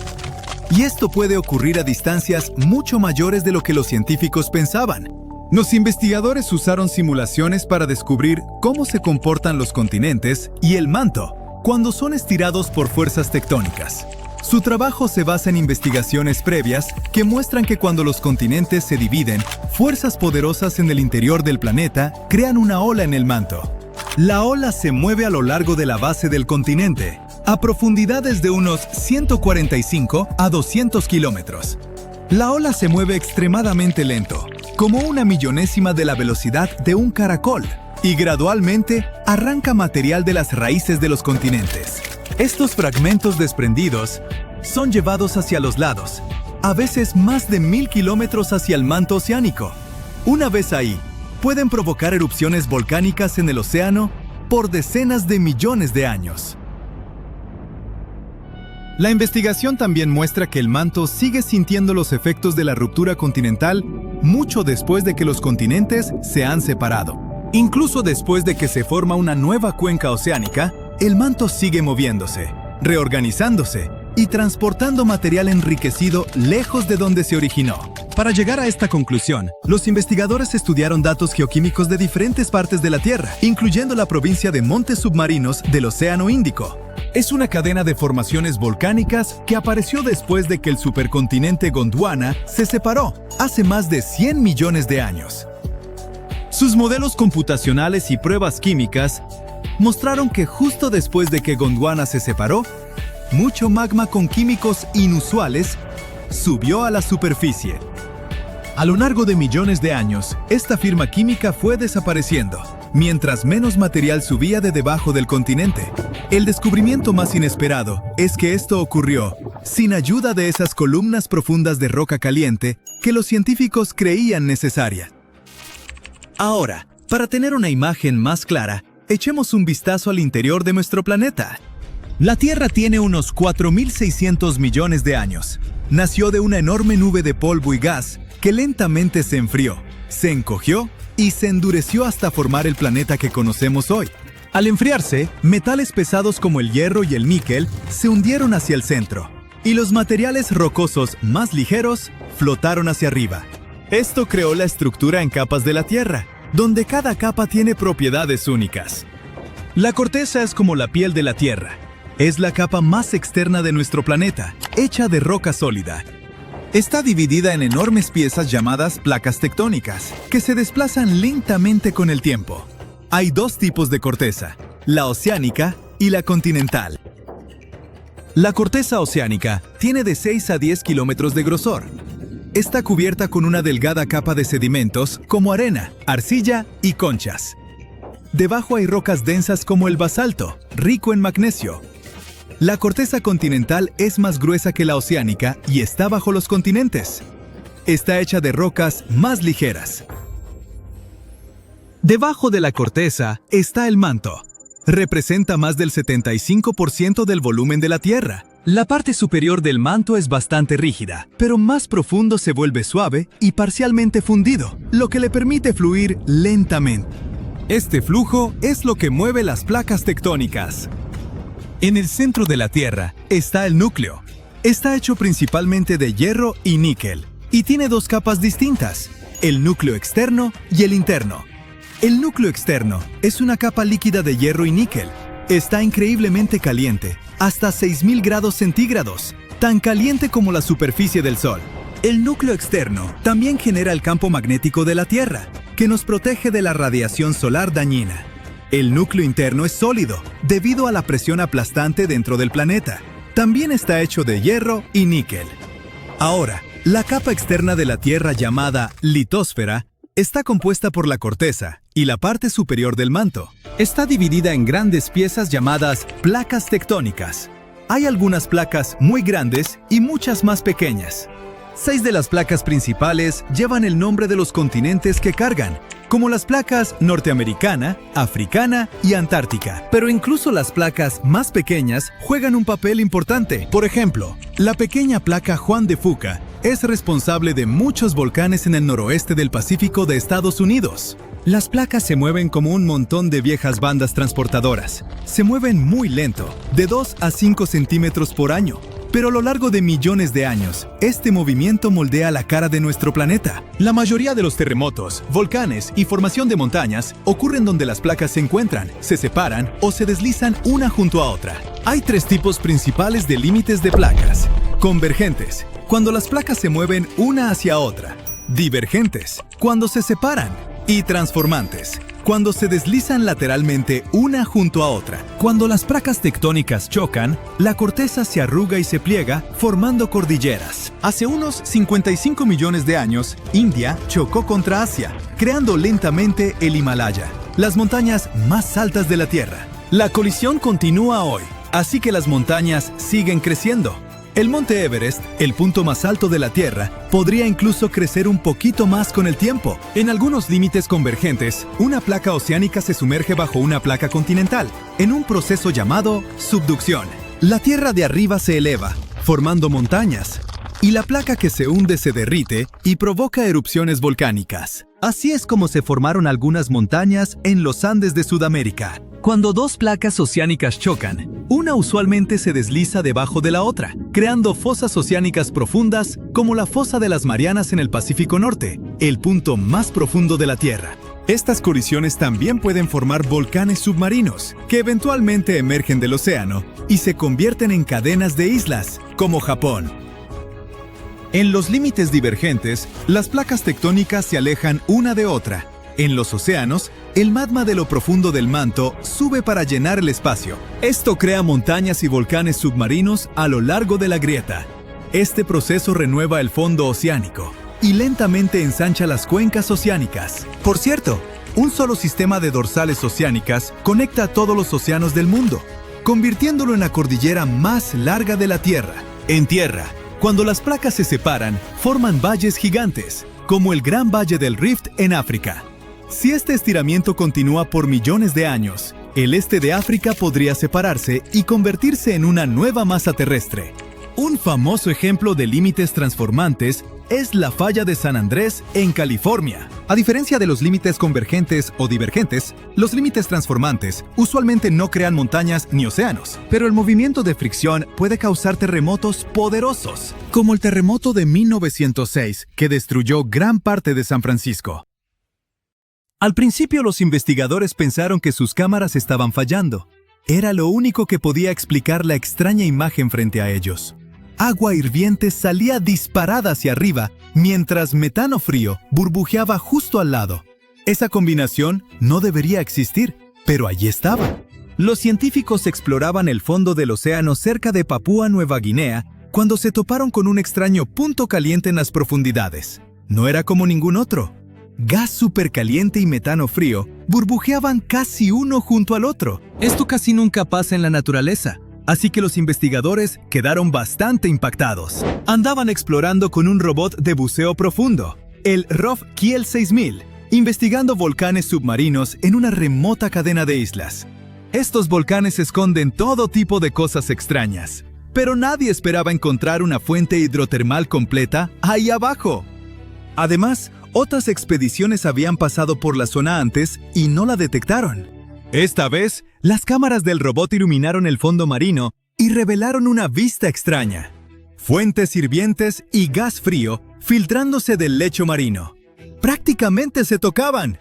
Y esto puede ocurrir a distancias mucho mayores de lo que los científicos pensaban. Los investigadores usaron simulaciones para descubrir cómo se comportan los continentes y el manto cuando son estirados por fuerzas tectónicas. Su trabajo se basa en investigaciones previas que muestran que cuando los continentes se dividen, fuerzas poderosas en el interior del planeta crean una ola en el manto. La ola se mueve a lo largo de la base del continente, a profundidades de unos 145 a 200 kilómetros. La ola se mueve extremadamente lento, como una millonésima de la velocidad de un caracol, y gradualmente arranca material de las raíces de los continentes. Estos fragmentos desprendidos son llevados hacia los lados, a veces más de 1000 kilómetros hacia el manto oceánico. Una vez ahí, pueden provocar erupciones volcánicas en el océano por decenas de millones de años. La investigación también muestra que el manto sigue sintiendo los efectos de la ruptura continental mucho después de que los continentes se han separado. Incluso después de que se forma una nueva cuenca oceánica, el manto sigue moviéndose, reorganizándose y transportando material enriquecido lejos de donde se originó. Para llegar a esta conclusión, los investigadores estudiaron datos geoquímicos de diferentes partes de la Tierra, incluyendo la provincia de montes submarinos del Océano Índico. Es una cadena de formaciones volcánicas que apareció después de que el supercontinente Gondwana se separó hace más de 100 millones de años. Sus modelos computacionales y pruebas químicas mostraron que justo después de que Gondwana se separó, mucho magma con químicos inusuales subió a la superficie. A lo largo de millones de años, esta firma química fue desapareciendo, mientras menos material subía de debajo del continente. El descubrimiento más inesperado es que esto ocurrió sin ayuda de esas columnas profundas de roca caliente que los científicos creían necesarias. Ahora, para tener una imagen más clara, echemos un vistazo al interior de nuestro planeta. La Tierra tiene unos 4.600 millones de años. Nació de una enorme nube de polvo y gas que lentamente se enfrió, se encogió y se endureció hasta formar el planeta que conocemos hoy. Al enfriarse, metales pesados como el hierro y el níquel se hundieron hacia el centro, y los materiales rocosos más ligeros flotaron hacia arriba. Esto creó la estructura en capas de la Tierra, donde cada capa tiene propiedades únicas. La corteza es como la piel de la Tierra. Es la capa más externa de nuestro planeta, hecha de roca sólida. Está dividida en enormes piezas llamadas placas tectónicas, que se desplazan lentamente con el tiempo. Hay dos tipos de corteza, la oceánica y la continental. La corteza oceánica tiene de 6 a 10 kilómetros de grosor. Está cubierta con una delgada capa de sedimentos como arena, arcilla y conchas. Debajo hay rocas densas como el basalto, rico en magnesio. La corteza continental es más gruesa que la oceánica y está bajo los continentes. Está hecha de rocas más ligeras. Debajo de la corteza está el manto. Representa más del 75% del volumen de la Tierra. La parte superior del manto es bastante rígida, pero más profundo se vuelve suave y parcialmente fundido, lo que le permite fluir lentamente. Este flujo es lo que mueve las placas tectónicas. En el centro de la Tierra está el núcleo. Está hecho principalmente de hierro y níquel, y tiene dos capas distintas, el núcleo externo y el interno. El núcleo externo es una capa líquida de hierro y níquel. Está increíblemente caliente, hasta 6000 grados centígrados, tan caliente como la superficie del Sol. El núcleo externo también genera el campo magnético de la Tierra, que nos protege de la radiación solar dañina. El núcleo interno es sólido, debido a la presión aplastante dentro del planeta. También está hecho de hierro y níquel. Ahora, la capa externa de la Tierra llamada litosfera está compuesta por la corteza y la parte superior del manto. Está dividida en grandes piezas llamadas placas tectónicas. Hay algunas placas muy grandes y muchas más pequeñas. 6 de las placas principales llevan el nombre de los continentes que cargan, como las placas norteamericana, africana y antártica. Pero incluso las placas más pequeñas juegan un papel importante. Por ejemplo, la pequeña placa Juan de Fuca es responsable de muchos volcanes en el noroeste del Pacífico de Estados Unidos. Las placas se mueven como un montón de viejas bandas transportadoras. Se mueven muy lento, de 2 a 5 centímetros por año. Pero a lo largo de millones de años, este movimiento moldea la cara de nuestro planeta. La mayoría de los terremotos, volcanes y formación de montañas ocurren donde las placas se encuentran, se separan o se deslizan una junto a otra. Hay 3 tipos principales de límites de placas. Convergentes, cuando las placas se mueven una hacia otra. Divergentes, cuando se separan. Y transformantes, cuando se deslizan lateralmente una junto a otra. Cuando las placas tectónicas chocan, la corteza se arruga y se pliega, formando cordilleras. Hace unos 55 millones de años, India chocó contra Asia, creando lentamente el Himalaya, las montañas más altas de la Tierra. La colisión continúa hoy, así que las montañas siguen creciendo. El monte Everest, el punto más alto de la Tierra, podría incluso crecer un poquito más con el tiempo. En algunos límites convergentes, una placa oceánica se sumerge bajo una placa continental, en un proceso llamado subducción. La Tierra de arriba se eleva, formando montañas, y la placa que se hunde se derrite y provoca erupciones volcánicas. Así es como se formaron algunas montañas en los Andes de Sudamérica. Cuando 2 placas oceánicas chocan, una usualmente se desliza debajo de la otra, creando fosas oceánicas profundas como la fosa de las Marianas en el Pacífico Norte, el punto más profundo de la Tierra. Estas colisiones también pueden formar volcanes submarinos, que eventualmente emergen del océano y se convierten en cadenas de islas, como Japón. En los límites divergentes, las placas tectónicas se alejan una de otra. En los océanos, el magma de lo profundo del manto sube para llenar el espacio. Esto crea montañas y volcanes submarinos a lo largo de la grieta. Este proceso renueva el fondo oceánico y lentamente ensancha las cuencas oceánicas. Por cierto, un solo sistema de dorsales oceánicas conecta a todos los océanos del mundo, convirtiéndolo en la cordillera más larga de la Tierra. En tierra, cuando las placas se separan, forman valles gigantes, como el Gran Valle del Rift en África. Si este estiramiento continúa por millones de años, el este de África podría separarse y convertirse en una nueva masa terrestre. Un famoso ejemplo de límites transformantes es la falla de San Andrés en California. A diferencia de los límites convergentes o divergentes, los límites transformantes usualmente no crean montañas ni océanos, pero el movimiento de fricción puede causar terremotos poderosos, como el terremoto de 1906, que destruyó gran parte de San Francisco. Al principio los investigadores pensaron que sus cámaras estaban fallando. Era lo único que podía explicar la extraña imagen frente a ellos. Agua hirviente salía disparada hacia arriba, mientras metano frío burbujeaba justo al lado. Esa combinación no debería existir, pero allí estaba. Los científicos exploraban el fondo del océano cerca de Papúa Nueva Guinea cuando se toparon con un extraño punto caliente en las profundidades. No era como ningún otro. Gas supercaliente y metano frío burbujeaban casi uno junto al otro. Esto casi nunca pasa en la naturaleza, así que los investigadores quedaron bastante impactados. Andaban explorando con un robot de buceo profundo, el ROV Kiel 6000, investigando volcanes submarinos en una remota cadena de islas. Estos volcanes esconden todo tipo de cosas extrañas, pero nadie esperaba encontrar una fuente hidrotermal completa ahí abajo. Además, otras expediciones habían pasado por la zona antes y no la detectaron. Esta vez, las cámaras del robot iluminaron el fondo marino y revelaron una vista extraña. Fuentes hirvientes y gas frío filtrándose del lecho marino. ¡Prácticamente se tocaban!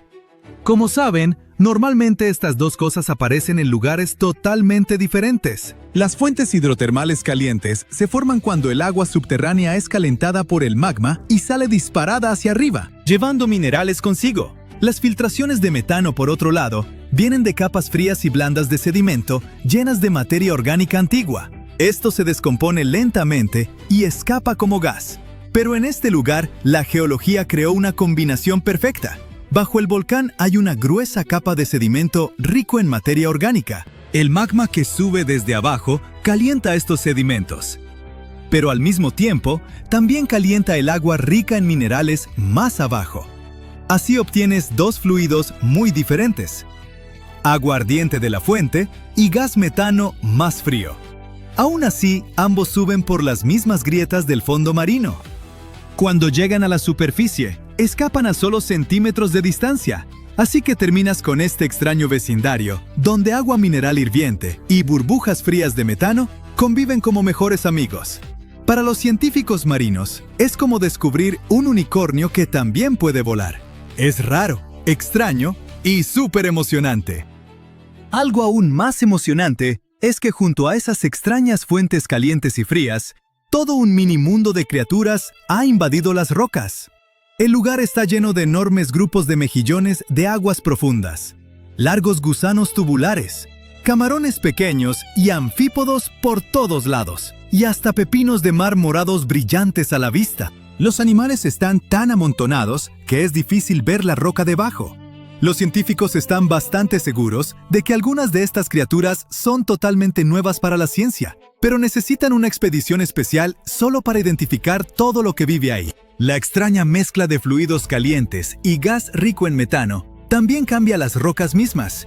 Como saben, normalmente estas dos cosas aparecen en lugares totalmente diferentes. Las fuentes hidrotermales calientes se forman cuando el agua subterránea es calentada por el magma y sale disparada hacia arriba, llevando minerales consigo. Las filtraciones de metano, por otro lado, vienen de capas frías y blandas de sedimento llenas de materia orgánica antigua. Esto se descompone lentamente y escapa como gas. Pero en este lugar, la geología creó una combinación perfecta. Bajo el volcán hay una gruesa capa de sedimento rico en materia orgánica. El magma que sube desde abajo calienta estos sedimentos. Pero al mismo tiempo, también calienta el agua rica en minerales más abajo. Así obtienes dos fluidos muy diferentes: agua ardiente de la fuente y gas metano más frío. Aún así, ambos suben por las mismas grietas del fondo marino. Cuando llegan a la superficie, escapan a solo centímetros de distancia, así que terminas con este extraño vecindario, donde agua mineral hirviente y burbujas frías de metano conviven como mejores amigos. Para los científicos marinos, es como descubrir un unicornio que también puede volar. Es raro, extraño y súper emocionante. Algo aún más emocionante es que junto a esas extrañas fuentes calientes y frías, todo un mini mundo de criaturas ha invadido las rocas. El lugar está lleno de enormes grupos de mejillones de aguas profundas, largos gusanos tubulares, camarones pequeños y anfípodos por todos lados, y hasta pepinos de mar morados brillantes a la vista. Los animales están tan amontonados que es difícil ver la roca debajo. Los científicos están bastante seguros de que algunas de estas criaturas son totalmente nuevas para la ciencia, pero necesitan una expedición especial solo para identificar todo lo que vive ahí. La extraña mezcla de fluidos calientes y gas rico en metano también cambia las rocas mismas.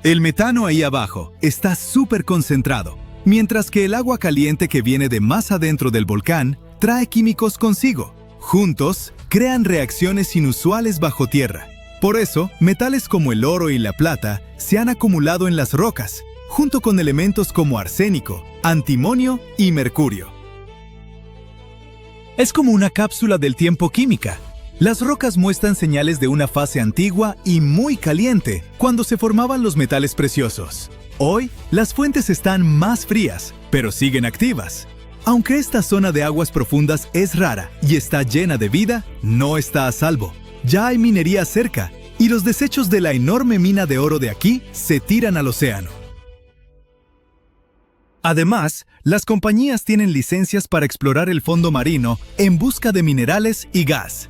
El metano ahí abajo está súper concentrado, mientras que el agua caliente que viene de más adentro del volcán trae químicos consigo. Juntos, crean reacciones inusuales bajo tierra. Por eso, metales como el oro y la plata se han acumulado en las rocas, junto con elementos como arsénico, antimonio y mercurio. Es como una cápsula del tiempo química. Las rocas muestran señales de una fase antigua y muy caliente, cuando se formaban los metales preciosos. Hoy, las fuentes están más frías, pero siguen activas. Aunque esta zona de aguas profundas es rara y está llena de vida, no está a salvo. Ya hay minería cerca, y los desechos de la enorme mina de oro de aquí se tiran al océano. Además, las compañías tienen licencias para explorar el fondo marino en busca de minerales y gas.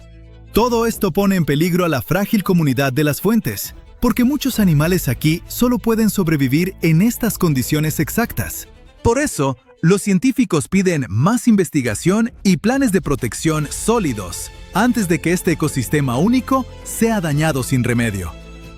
Todo esto pone en peligro a la frágil comunidad de las fuentes, porque muchos animales aquí solo pueden sobrevivir en estas condiciones exactas. Por eso, los científicos piden más investigación y planes de protección sólidos antes de que este ecosistema único sea dañado sin remedio.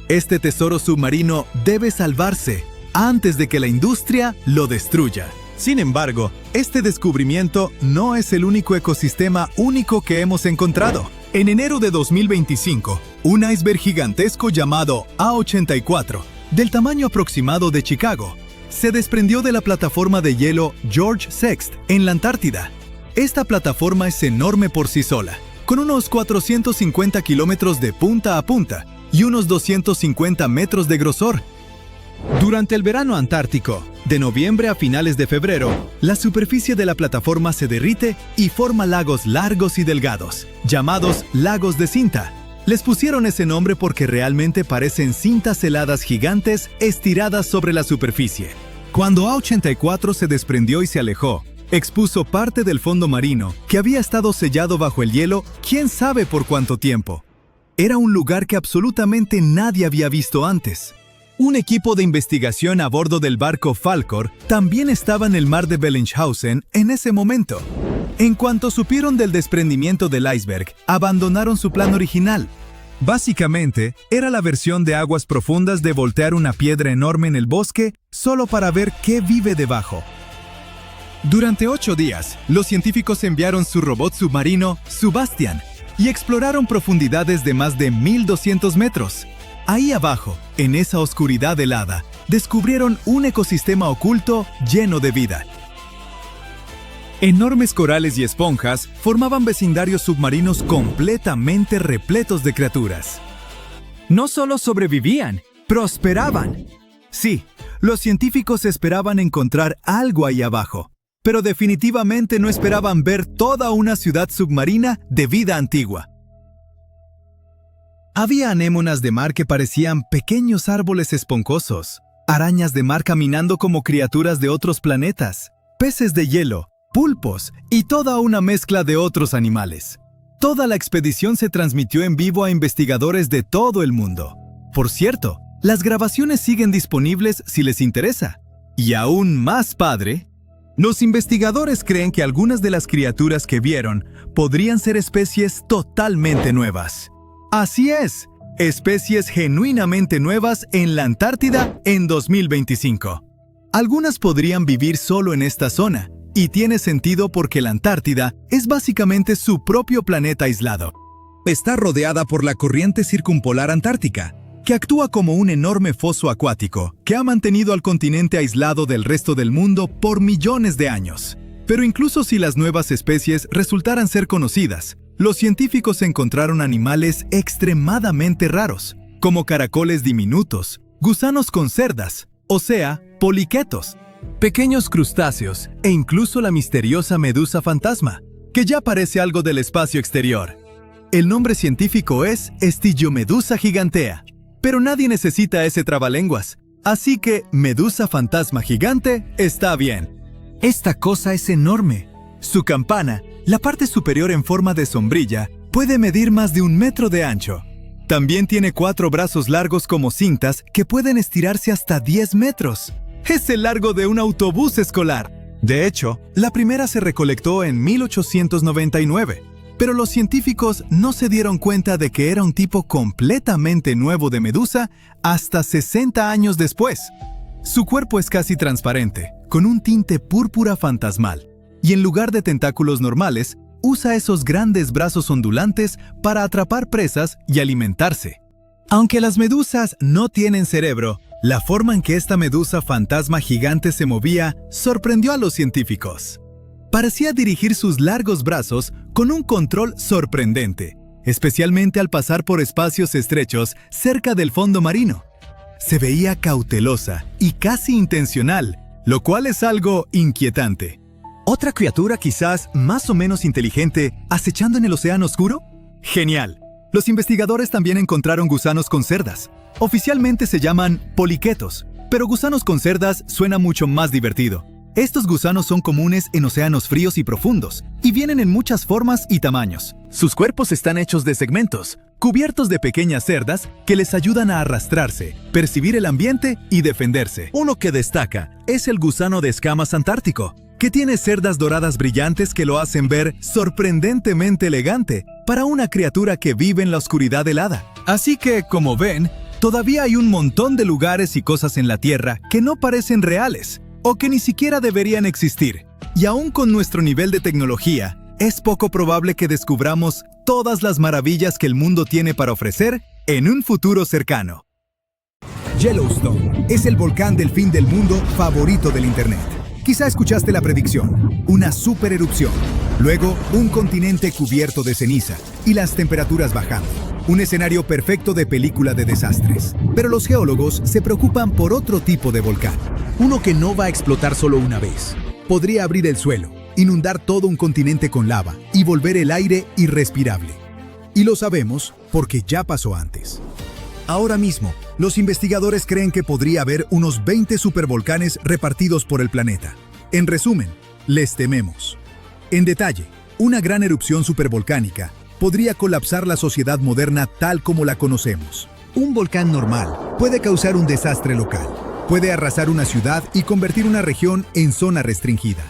Este tesoro submarino debe salvarse antes de que la industria lo destruya. Sin embargo, este descubrimiento no es el único ecosistema único que hemos encontrado. En enero de 2025, un iceberg gigantesco llamado A84, del tamaño aproximado de Chicago, se desprendió de la plataforma de hielo George VI en la Antártida. Esta plataforma es enorme por sí sola, con unos 450 kilómetros de punta a punta y unos 250 metros de grosor. Durante el verano antártico, de noviembre a finales de febrero, la superficie de la plataforma se derrite y forma lagos largos y delgados, llamados lagos de cinta. Les pusieron ese nombre porque realmente parecen cintas heladas gigantes estiradas sobre la superficie. Cuando A84 se desprendió y se alejó, expuso parte del fondo marino que había estado sellado bajo el hielo quién sabe por cuánto tiempo. Era un lugar que absolutamente nadie había visto antes. Un equipo de investigación a bordo del barco Falkor también estaba en el mar de Bellingshausen en ese momento. En cuanto supieron del desprendimiento del iceberg, abandonaron su plan original. Básicamente, era la versión de aguas profundas de voltear una piedra enorme en el bosque solo para ver qué vive debajo. Durante 8 días, los científicos enviaron su robot submarino, Subastian, y exploraron profundidades de más de 1,200 metros. Ahí abajo, en esa oscuridad helada, descubrieron un ecosistema oculto lleno de vida. Enormes corales y esponjas formaban vecindarios submarinos completamente repletos de criaturas. No solo sobrevivían, prosperaban. Sí, los científicos esperaban encontrar algo ahí abajo, pero definitivamente no esperaban ver toda una ciudad submarina de vida antigua. Había anémonas de mar que parecían pequeños árboles esponjosos, arañas de mar caminando como criaturas de otros planetas, peces de hielo, pulpos y toda una mezcla de otros animales. Toda la expedición se transmitió en vivo a investigadores de todo el mundo. Por cierto, las grabaciones siguen disponibles si les interesa. Y aún más padre, los investigadores creen que algunas de las criaturas que vieron podrían ser especies totalmente nuevas. Así es, especies genuinamente nuevas en la Antártida en 2025. Algunas podrían vivir solo en esta zona, y tiene sentido porque la Antártida es básicamente su propio planeta aislado. Está rodeada por la corriente circumpolar antártica, que actúa como un enorme foso acuático que ha mantenido al continente aislado del resto del mundo por millones de años. Pero incluso si las nuevas especies resultaran ser conocidas, los científicos encontraron animales extremadamente raros, como caracoles diminutos, gusanos con cerdas, o sea, poliquetos, pequeños crustáceos e incluso la misteriosa medusa fantasma, que ya parece algo del espacio exterior. El nombre científico es Stygiomedusa gigantea, pero nadie necesita ese trabalenguas, así que medusa fantasma gigante está bien. Esta cosa es enorme. Su campana, la parte superior en forma de sombrilla, puede medir más de 1 metro de ancho. También tiene 4 brazos largos como cintas que pueden estirarse hasta 10 metros. Es el largo de un autobús escolar. De hecho, la primera se recolectó en 1899, pero los científicos no se dieron cuenta de que era un tipo completamente nuevo de medusa hasta 60 años después. Su cuerpo es casi transparente, con un tinte púrpura fantasmal, y en lugar de tentáculos normales, usa esos grandes brazos ondulantes para atrapar presas y alimentarse. Aunque las medusas no tienen cerebro, la forma en que esta medusa fantasma gigante se movía sorprendió a los científicos. Parecía dirigir sus largos brazos con un control sorprendente, especialmente al pasar por espacios estrechos cerca del fondo marino. Se veía cautelosa y casi intencional, lo cual es algo inquietante. ¿Otra criatura quizás más o menos inteligente acechando en el océano oscuro? ¡Genial! Los investigadores también encontraron gusanos con cerdas. Oficialmente se llaman poliquetos, pero gusanos con cerdas suena mucho más divertido. Estos gusanos son comunes en océanos fríos y profundos, y vienen en muchas formas y tamaños. Sus cuerpos están hechos de segmentos, cubiertos de pequeñas cerdas que les ayudan a arrastrarse, percibir el ambiente y defenderse. Uno que destaca es el gusano de escamas antártico, que tiene cerdas doradas brillantes que lo hacen ver sorprendentemente elegante para una criatura que vive en la oscuridad helada. Así que, como ven, todavía hay un montón de lugares y cosas en la Tierra que no parecen reales, o que ni siquiera deberían existir. Y aún con nuestro nivel de tecnología, es poco probable que descubramos todas las maravillas que el mundo tiene para ofrecer en un futuro cercano. Yellowstone es el volcán del fin del mundo favorito del Internet. Quizá escuchaste la predicción, una supererupción, luego un continente cubierto de ceniza y las temperaturas bajando. Un escenario perfecto de película de desastres. Pero los geólogos se preocupan por otro tipo de volcán. Uno que no va a explotar solo una vez. Podría abrir el suelo, inundar todo un continente con lava y volver el aire irrespirable. Y lo sabemos porque ya pasó antes. Ahora mismo, los investigadores creen que podría haber unos 20 supervolcanes repartidos por el planeta. En resumen, les tememos. En detalle, una gran erupción supervolcánica podría colapsar la sociedad moderna tal como la conocemos. Un volcán normal puede causar un desastre local, puede arrasar una ciudad y convertir una región en zona restringida.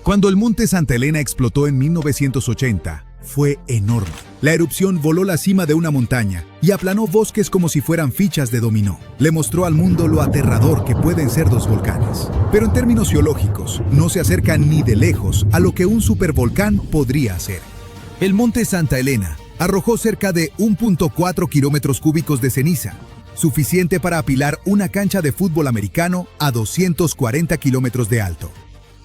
Cuando el monte Santa Elena explotó en 1980, fue enorme. La erupción voló la cima de una montaña y aplanó bosques como si fueran fichas de dominó. Le mostró al mundo lo aterrador que pueden ser los volcanes. Pero en términos geológicos, no se acercan ni de lejos a lo que un supervolcán podría hacer. El monte Santa Elena arrojó cerca de 1.4 kilómetros cúbicos de ceniza, suficiente para apilar una cancha de fútbol americano a 240 kilómetros de alto.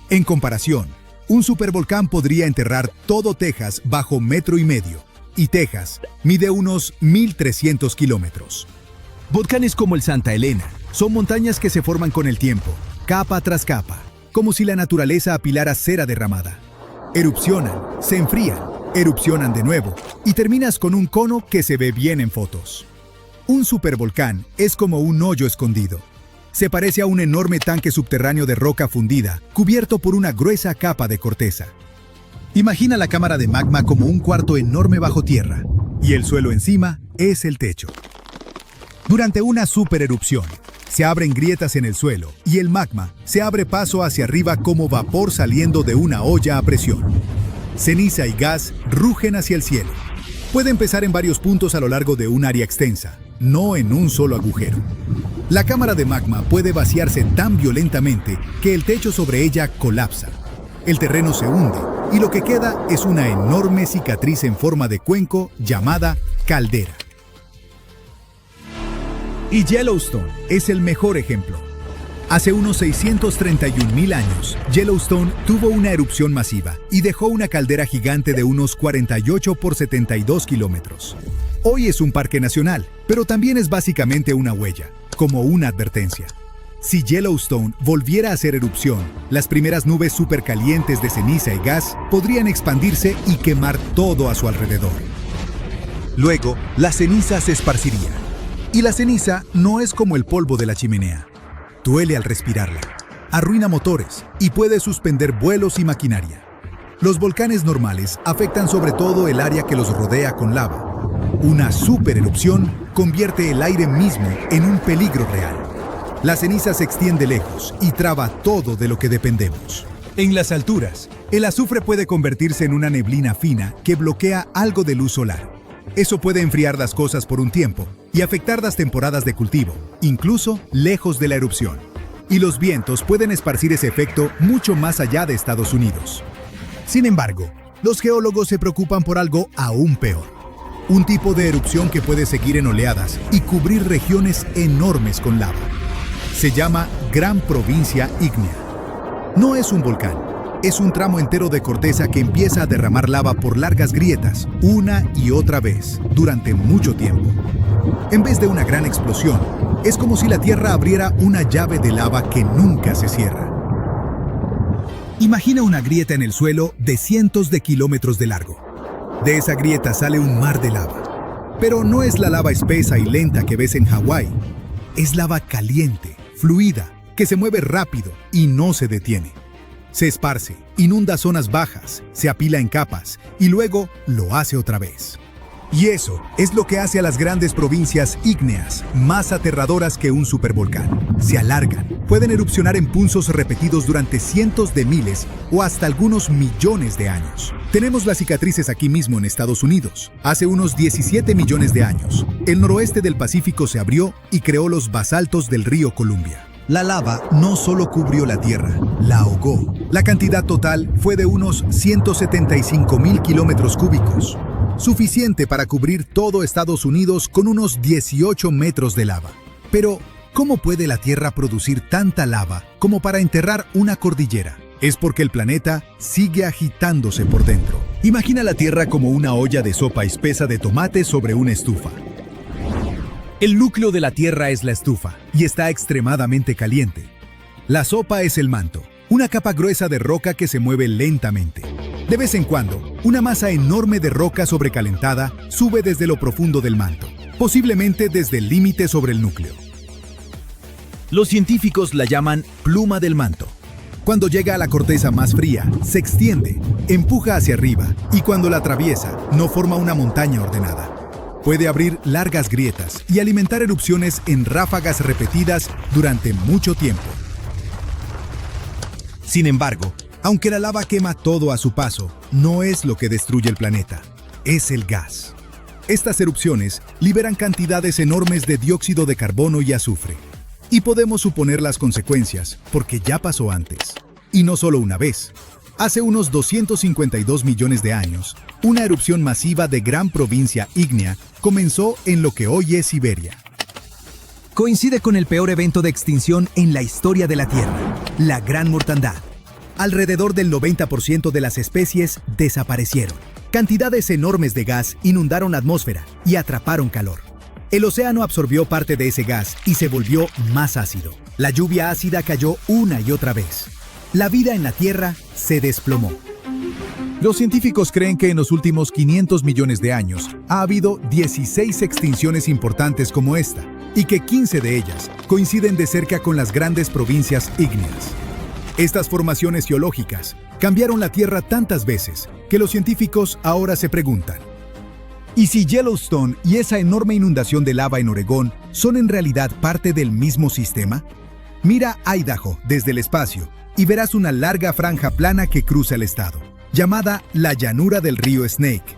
En comparación, un supervolcán podría enterrar todo Texas bajo 1,5 metros, y Texas mide unos 1.300 kilómetros. Volcanes como el Santa Elena son montañas que se forman con el tiempo, capa tras capa, como si la naturaleza apilara cera derramada. Erupcionan, se enfrían, erupcionan de nuevo, y terminas con un cono que se ve bien en fotos. Un supervolcán es como un hoyo escondido. Se parece a un enorme tanque subterráneo de roca fundida, cubierto por una gruesa capa de corteza. Imagina la cámara de magma como un cuarto enorme bajo tierra, y el suelo encima es el techo. Durante una supererupción, se abren grietas en el suelo y el magma se abre paso hacia arriba como vapor saliendo de una olla a presión. Ceniza y gas rugen hacia el cielo. Puede empezar en varios puntos a lo largo de un área extensa, no en un solo agujero. La cámara de magma puede vaciarse tan violentamente que el techo sobre ella colapsa. El terreno se hunde y lo que queda es una enorme cicatriz en forma de cuenco llamada caldera. Y Yellowstone es el mejor ejemplo. Hace unos 631,000 años, Yellowstone tuvo una erupción masiva y dejó una caldera gigante de unos 48 por 72 kilómetros. Hoy es un parque nacional, pero también es básicamente una huella, como una advertencia. Si Yellowstone volviera a hacer erupción, las primeras nubes supercalientes de ceniza y gas podrían expandirse y quemar todo a su alrededor. Luego, la ceniza se esparciría. Y la ceniza no es como el polvo de la chimenea. Duele al respirarla, arruina motores y puede suspender vuelos y maquinaria. Los volcanes normales afectan sobre todo el área que los rodea con lava. Una supererupción convierte el aire mismo en un peligro real. La ceniza se extiende lejos y traba todo de lo que dependemos. En las alturas, el azufre puede convertirse en una neblina fina que bloquea algo de luz solar. Eso puede enfriar las cosas por un tiempo y afectar las temporadas de cultivo, incluso lejos de la erupción. Y los vientos pueden esparcir ese efecto mucho más allá de Estados Unidos. Sin embargo, los geólogos se preocupan por algo aún peor. Un tipo de erupción que puede seguir en oleadas y cubrir regiones enormes con lava. Se llama Gran Provincia Ígnea. No es un volcán. Es un tramo entero de corteza que empieza a derramar lava por largas grietas, una y otra vez, durante mucho tiempo. En vez de una gran explosión, es como si la Tierra abriera una llave de lava que nunca se cierra. Imagina una grieta en el suelo de cientos de kilómetros de largo. De esa grieta sale un mar de lava. Pero no es la lava espesa y lenta que ves en Hawái. Es lava caliente, fluida, que se mueve rápido y no se detiene. Se esparce, inunda zonas bajas, se apila en capas y luego lo hace otra vez. Y eso es lo que hace a las grandes provincias ígneas más aterradoras que un supervolcán. Se alargan, pueden erupcionar en punzos repetidos durante cientos de miles o hasta algunos millones de años. Tenemos las cicatrices aquí mismo en Estados Unidos. Hace unos 17 millones de años, el noroeste del Pacífico se abrió y creó los basaltos del río Columbia. La lava no solo cubrió la Tierra, la ahogó. La cantidad total fue de unos 175,000 kilómetros cúbicos, suficiente para cubrir todo Estados Unidos con unos 18 metros de lava. Pero, ¿cómo puede la Tierra producir tanta lava como para enterrar una cordillera? Es porque el planeta sigue agitándose por dentro. Imagina la Tierra como una olla de sopa espesa de tomate sobre una estufa. El núcleo de la Tierra es la estufa y está extremadamente caliente. La sopa es el manto, una capa gruesa de roca que se mueve lentamente. De vez en cuando, una masa enorme de roca sobrecalentada sube desde lo profundo del manto, posiblemente desde el límite sobre el núcleo. Los científicos la llaman pluma del manto. Cuando llega a la corteza más fría, se extiende, empuja hacia arriba y cuando la atraviesa, no forma una montaña ordenada. Puede abrir largas grietas y alimentar erupciones en ráfagas repetidas durante mucho tiempo. Sin embargo, aunque la lava quema todo a su paso, no es lo que destruye el planeta, es el gas. Estas erupciones liberan cantidades enormes de dióxido de carbono y azufre. Y podemos suponer las consecuencias, porque ya pasó antes. Y no solo una vez. Hace unos 252 millones de años, una erupción masiva de gran provincia ígnea comenzó en lo que hoy es Siberia. Coincide con el peor evento de extinción en la historia de la Tierra, la Gran Mortandad. Alrededor del 90% de las especies desaparecieron. Cantidades enormes de gas inundaron la atmósfera y atraparon calor. El océano absorbió parte de ese gas y se volvió más ácido. La lluvia ácida cayó una y otra vez. La vida en la Tierra se desplomó. Los científicos creen que en los últimos 500 millones de años ha habido 16 extinciones importantes como esta, y que 15 de ellas coinciden de cerca con las grandes provincias ígneas. Estas formaciones geológicas cambiaron la Tierra tantas veces que los científicos ahora se preguntan: ¿y si Yellowstone y esa enorme inundación de lava en Oregón son en realidad parte del mismo sistema? Mira Idaho desde el espacio y verás una larga franja plana que cruza el estado, llamada la llanura del río Snake.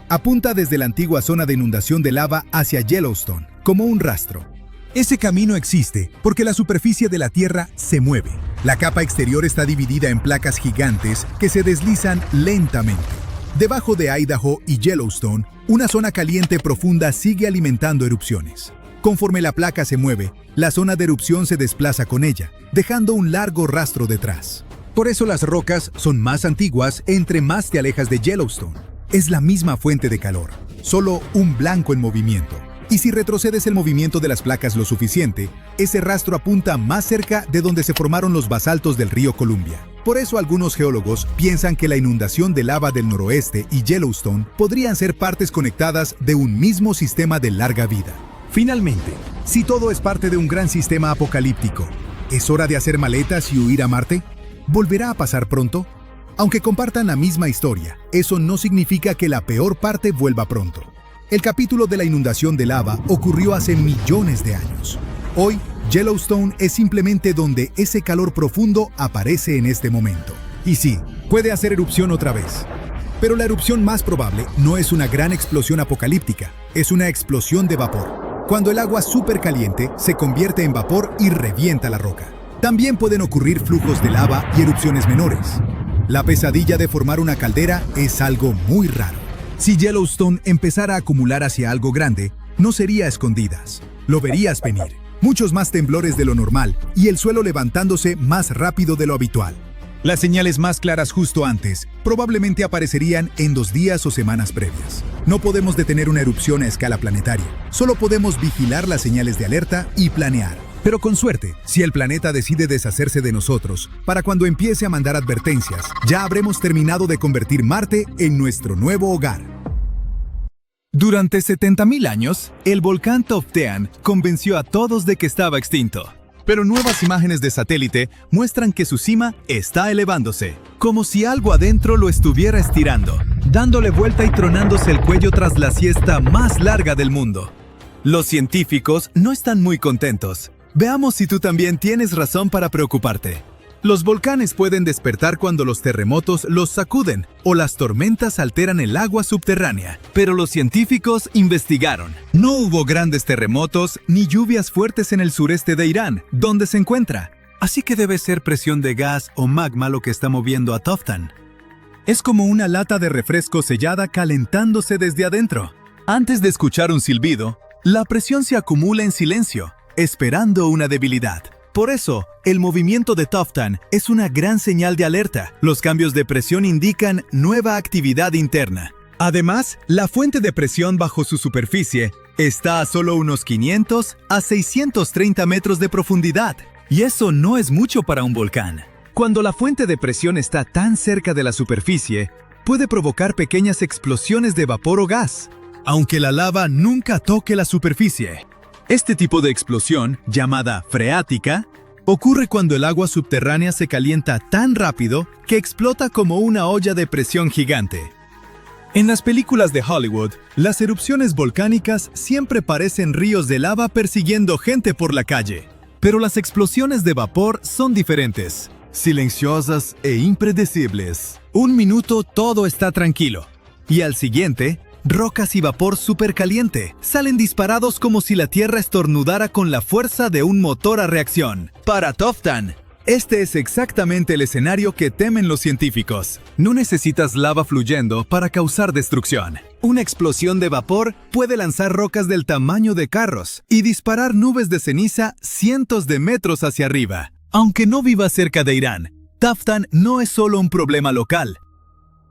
Apunta desde la antigua zona de inundación de lava hacia Yellowstone, como un rastro. Ese camino existe porque la superficie de la Tierra se mueve. La capa exterior está dividida en placas gigantes que se deslizan lentamente. Debajo de Idaho y Yellowstone, una zona caliente profunda sigue alimentando erupciones. Conforme la placa se mueve, la zona de erupción se desplaza con ella, dejando un largo rastro detrás. Por eso las rocas son más antiguas entre más te alejas de Yellowstone. Es la misma fuente de calor, solo un blanco en movimiento. Y si retrocedes el movimiento de las placas lo suficiente, ese rastro apunta más cerca de donde se formaron los basaltos del río Columbia. Por eso algunos geólogos piensan que la inundación de lava del noroeste y Yellowstone podrían ser partes conectadas de un mismo sistema de larga vida. Finalmente, si todo es parte de un gran sistema apocalíptico, ¿es hora de hacer maletas y huir a Marte? ¿Volverá a pasar pronto? Aunque compartan la misma historia, eso no significa que la peor parte vuelva pronto. El capítulo de la inundación de lava ocurrió hace millones de años. Hoy, Yellowstone es simplemente donde ese calor profundo aparece en este momento. Y sí, puede hacer erupción otra vez. Pero la erupción más probable no es una gran explosión apocalíptica, es una explosión de vapor. Cuando el agua supercaliente se convierte en vapor y revienta la roca. También pueden ocurrir flujos de lava y erupciones menores. La pesadilla de formar una caldera es algo muy raro. Si Yellowstone empezara a acumular hacia algo grande, no sería a escondidas. Lo verías venir. Muchos más temblores de lo normal y el suelo levantándose más rápido de lo habitual. Las señales más claras justo antes probablemente aparecerían en 2 días o semanas previas. No podemos detener una erupción a escala planetaria. Solo podemos vigilar las señales de alerta y planear. Pero con suerte, si el planeta decide deshacerse de nosotros, para cuando empiece a mandar advertencias, ya habremos terminado de convertir Marte en nuestro nuevo hogar. Durante 70.000 años, el volcán Toftean convenció a todos de que estaba extinto. Pero nuevas imágenes de satélite muestran que su cima está elevándose, como si algo adentro lo estuviera estirando, dándole vuelta y tronándose el cuello tras la siesta más larga del mundo. Los científicos no están muy contentos. Veamos si tú también tienes razón para preocuparte. Los volcanes pueden despertar cuando los terremotos los sacuden o las tormentas alteran el agua subterránea. Pero los científicos investigaron. No hubo grandes terremotos ni lluvias fuertes en el sureste de Irán, donde se encuentra. Así que debe ser presión de gas o magma lo que está moviendo a Toftan. Es como una lata de refresco sellada calentándose desde adentro. Antes de escuchar un silbido, la presión se acumula en silencio, esperando una debilidad. Por eso, el movimiento de Toftan es una gran señal de alerta. Los cambios de presión indican nueva actividad interna. Además, la fuente de presión bajo su superficie está a solo unos 500 a 630 metros de profundidad. Y eso no es mucho para un volcán. Cuando la fuente de presión está tan cerca de la superficie, puede provocar pequeñas explosiones de vapor o gas, aunque la lava nunca toque la superficie. Este tipo de explosión, llamada freática, ocurre cuando el agua subterránea se calienta tan rápido que explota como una olla de presión gigante. En las películas de Hollywood, las erupciones volcánicas siempre parecen ríos de lava persiguiendo gente por la calle. Pero las explosiones de vapor son diferentes, silenciosas e impredecibles. Un minuto todo está tranquilo, y al siguiente, rocas y vapor supercaliente salen disparados como si la Tierra estornudara con la fuerza de un motor a reacción. Para Toftan, Este es exactamente el escenario que temen los científicos. No necesitas lava fluyendo para causar destrucción. Una explosión de vapor puede lanzar rocas del tamaño de carros y disparar nubes de ceniza cientos de metros hacia arriba. Aunque no viva cerca de Irán, Taftan no es solo un problema local.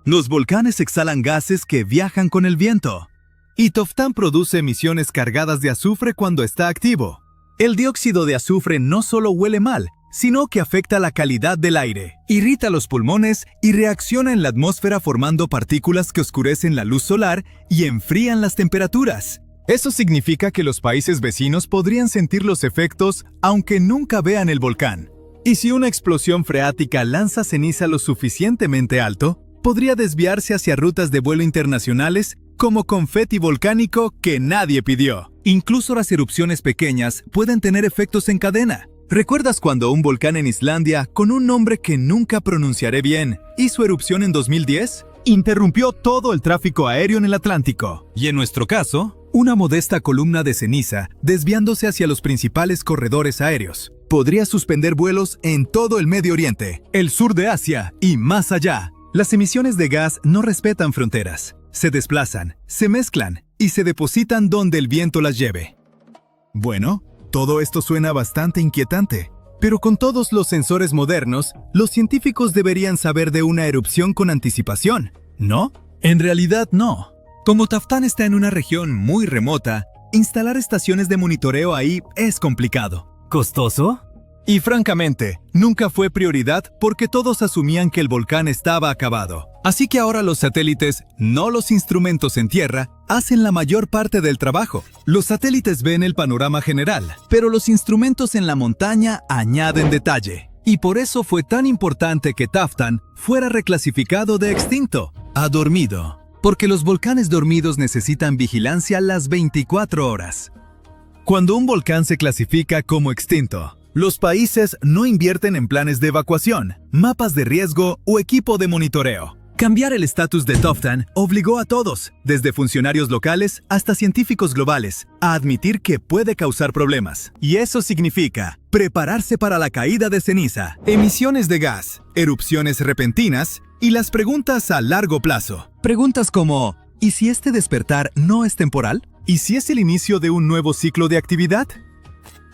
Los volcanes exhalan gases que viajan con el viento. Y Toftan produce emisiones cargadas de azufre cuando está activo. El dióxido de azufre no solo huele mal, sino que afecta la calidad del aire, irrita los pulmones y reacciona en la atmósfera formando partículas que oscurecen la luz solar y enfrían las temperaturas. Eso significa que los países vecinos podrían sentir los efectos aunque nunca vean el volcán. Y si una explosión freática lanza ceniza lo suficientemente alto, podría desviarse hacia rutas de vuelo internacionales como confeti volcánico que nadie pidió. Incluso las erupciones pequeñas pueden tener efectos en cadena. ¿Recuerdas cuando un volcán en Islandia, con un nombre que nunca pronunciaré bien, hizo erupción en 2010? Interrumpió todo el tráfico aéreo en el Atlántico. Y en nuestro caso, una modesta columna de ceniza, desviándose hacia los principales corredores aéreos, podría suspender vuelos en todo el Medio Oriente, el sur de Asia y más allá. Las emisiones de gas no respetan fronteras. Se desplazan, se mezclan y se depositan donde el viento las lleve. Bueno, todo esto suena bastante inquietante, pero con todos los sensores modernos, los científicos deberían saber de una erupción con anticipación, ¿no? En realidad no. Como Taftan está en una región muy remota, instalar estaciones de monitoreo ahí es complicado. ¿Costoso? Y francamente, nunca fue prioridad porque todos asumían que el volcán estaba acabado. Así que ahora los satélites, no los instrumentos en tierra, hacen la mayor parte del trabajo. Los satélites ven el panorama general, pero los instrumentos en la montaña añaden detalle. Y por eso fue tan importante que Taftan fuera reclasificado de extinto a dormido. Porque los volcanes dormidos necesitan vigilancia las 24 horas. Cuando un volcán se clasifica como extinto, los países no invierten en planes de evacuación, mapas de riesgo o equipo de monitoreo. Cambiar el estatus de Toftan obligó a todos, desde funcionarios locales hasta científicos globales, a admitir que puede causar problemas. Y eso significa prepararse para la caída de ceniza, emisiones de gas, erupciones repentinas y las preguntas a largo plazo. Preguntas como, ¿y si este despertar no es temporal? ¿Y si es el inicio de un nuevo ciclo de actividad?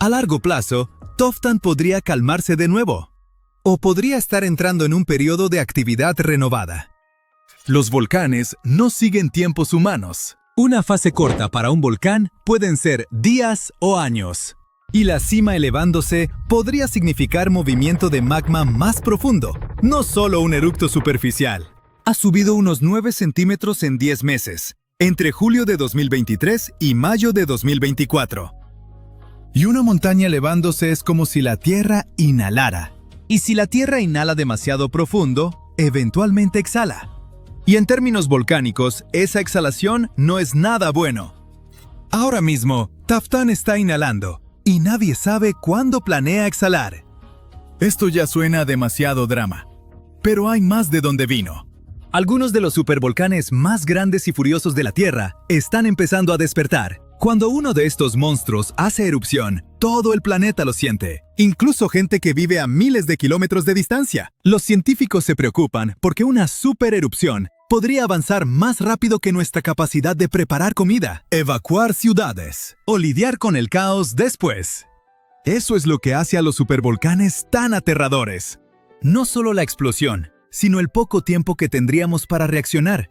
A largo plazo, Toftan podría calmarse de nuevo, o podría estar entrando en un periodo de actividad renovada. Los volcanes no siguen tiempos humanos. Una fase corta para un volcán pueden ser días o años. Y la cima elevándose podría significar movimiento de magma más profundo, no solo un eructo superficial. Ha subido unos 9 centímetros en 10 meses, entre julio de 2023 y mayo de 2024. Y una montaña elevándose es como si la Tierra inhalara. Y si la Tierra inhala demasiado profundo, eventualmente exhala. Y en términos volcánicos, esa exhalación no es nada bueno. Ahora mismo, Taftan está inhalando, y nadie sabe cuándo planea exhalar. Esto ya suena a demasiado drama. Pero hay más de dónde vino. Algunos de los supervolcanes más grandes y furiosos de la Tierra están empezando a despertar. Cuando uno de estos monstruos hace erupción, todo el planeta lo siente, incluso gente que vive a miles de kilómetros de distancia. Los científicos se preocupan porque una supererupción podría avanzar más rápido que nuestra capacidad de preparar comida, evacuar ciudades o lidiar con el caos después. Eso es lo que hace a los supervolcanes tan aterradores. No solo la explosión, sino el poco tiempo que tendríamos para reaccionar.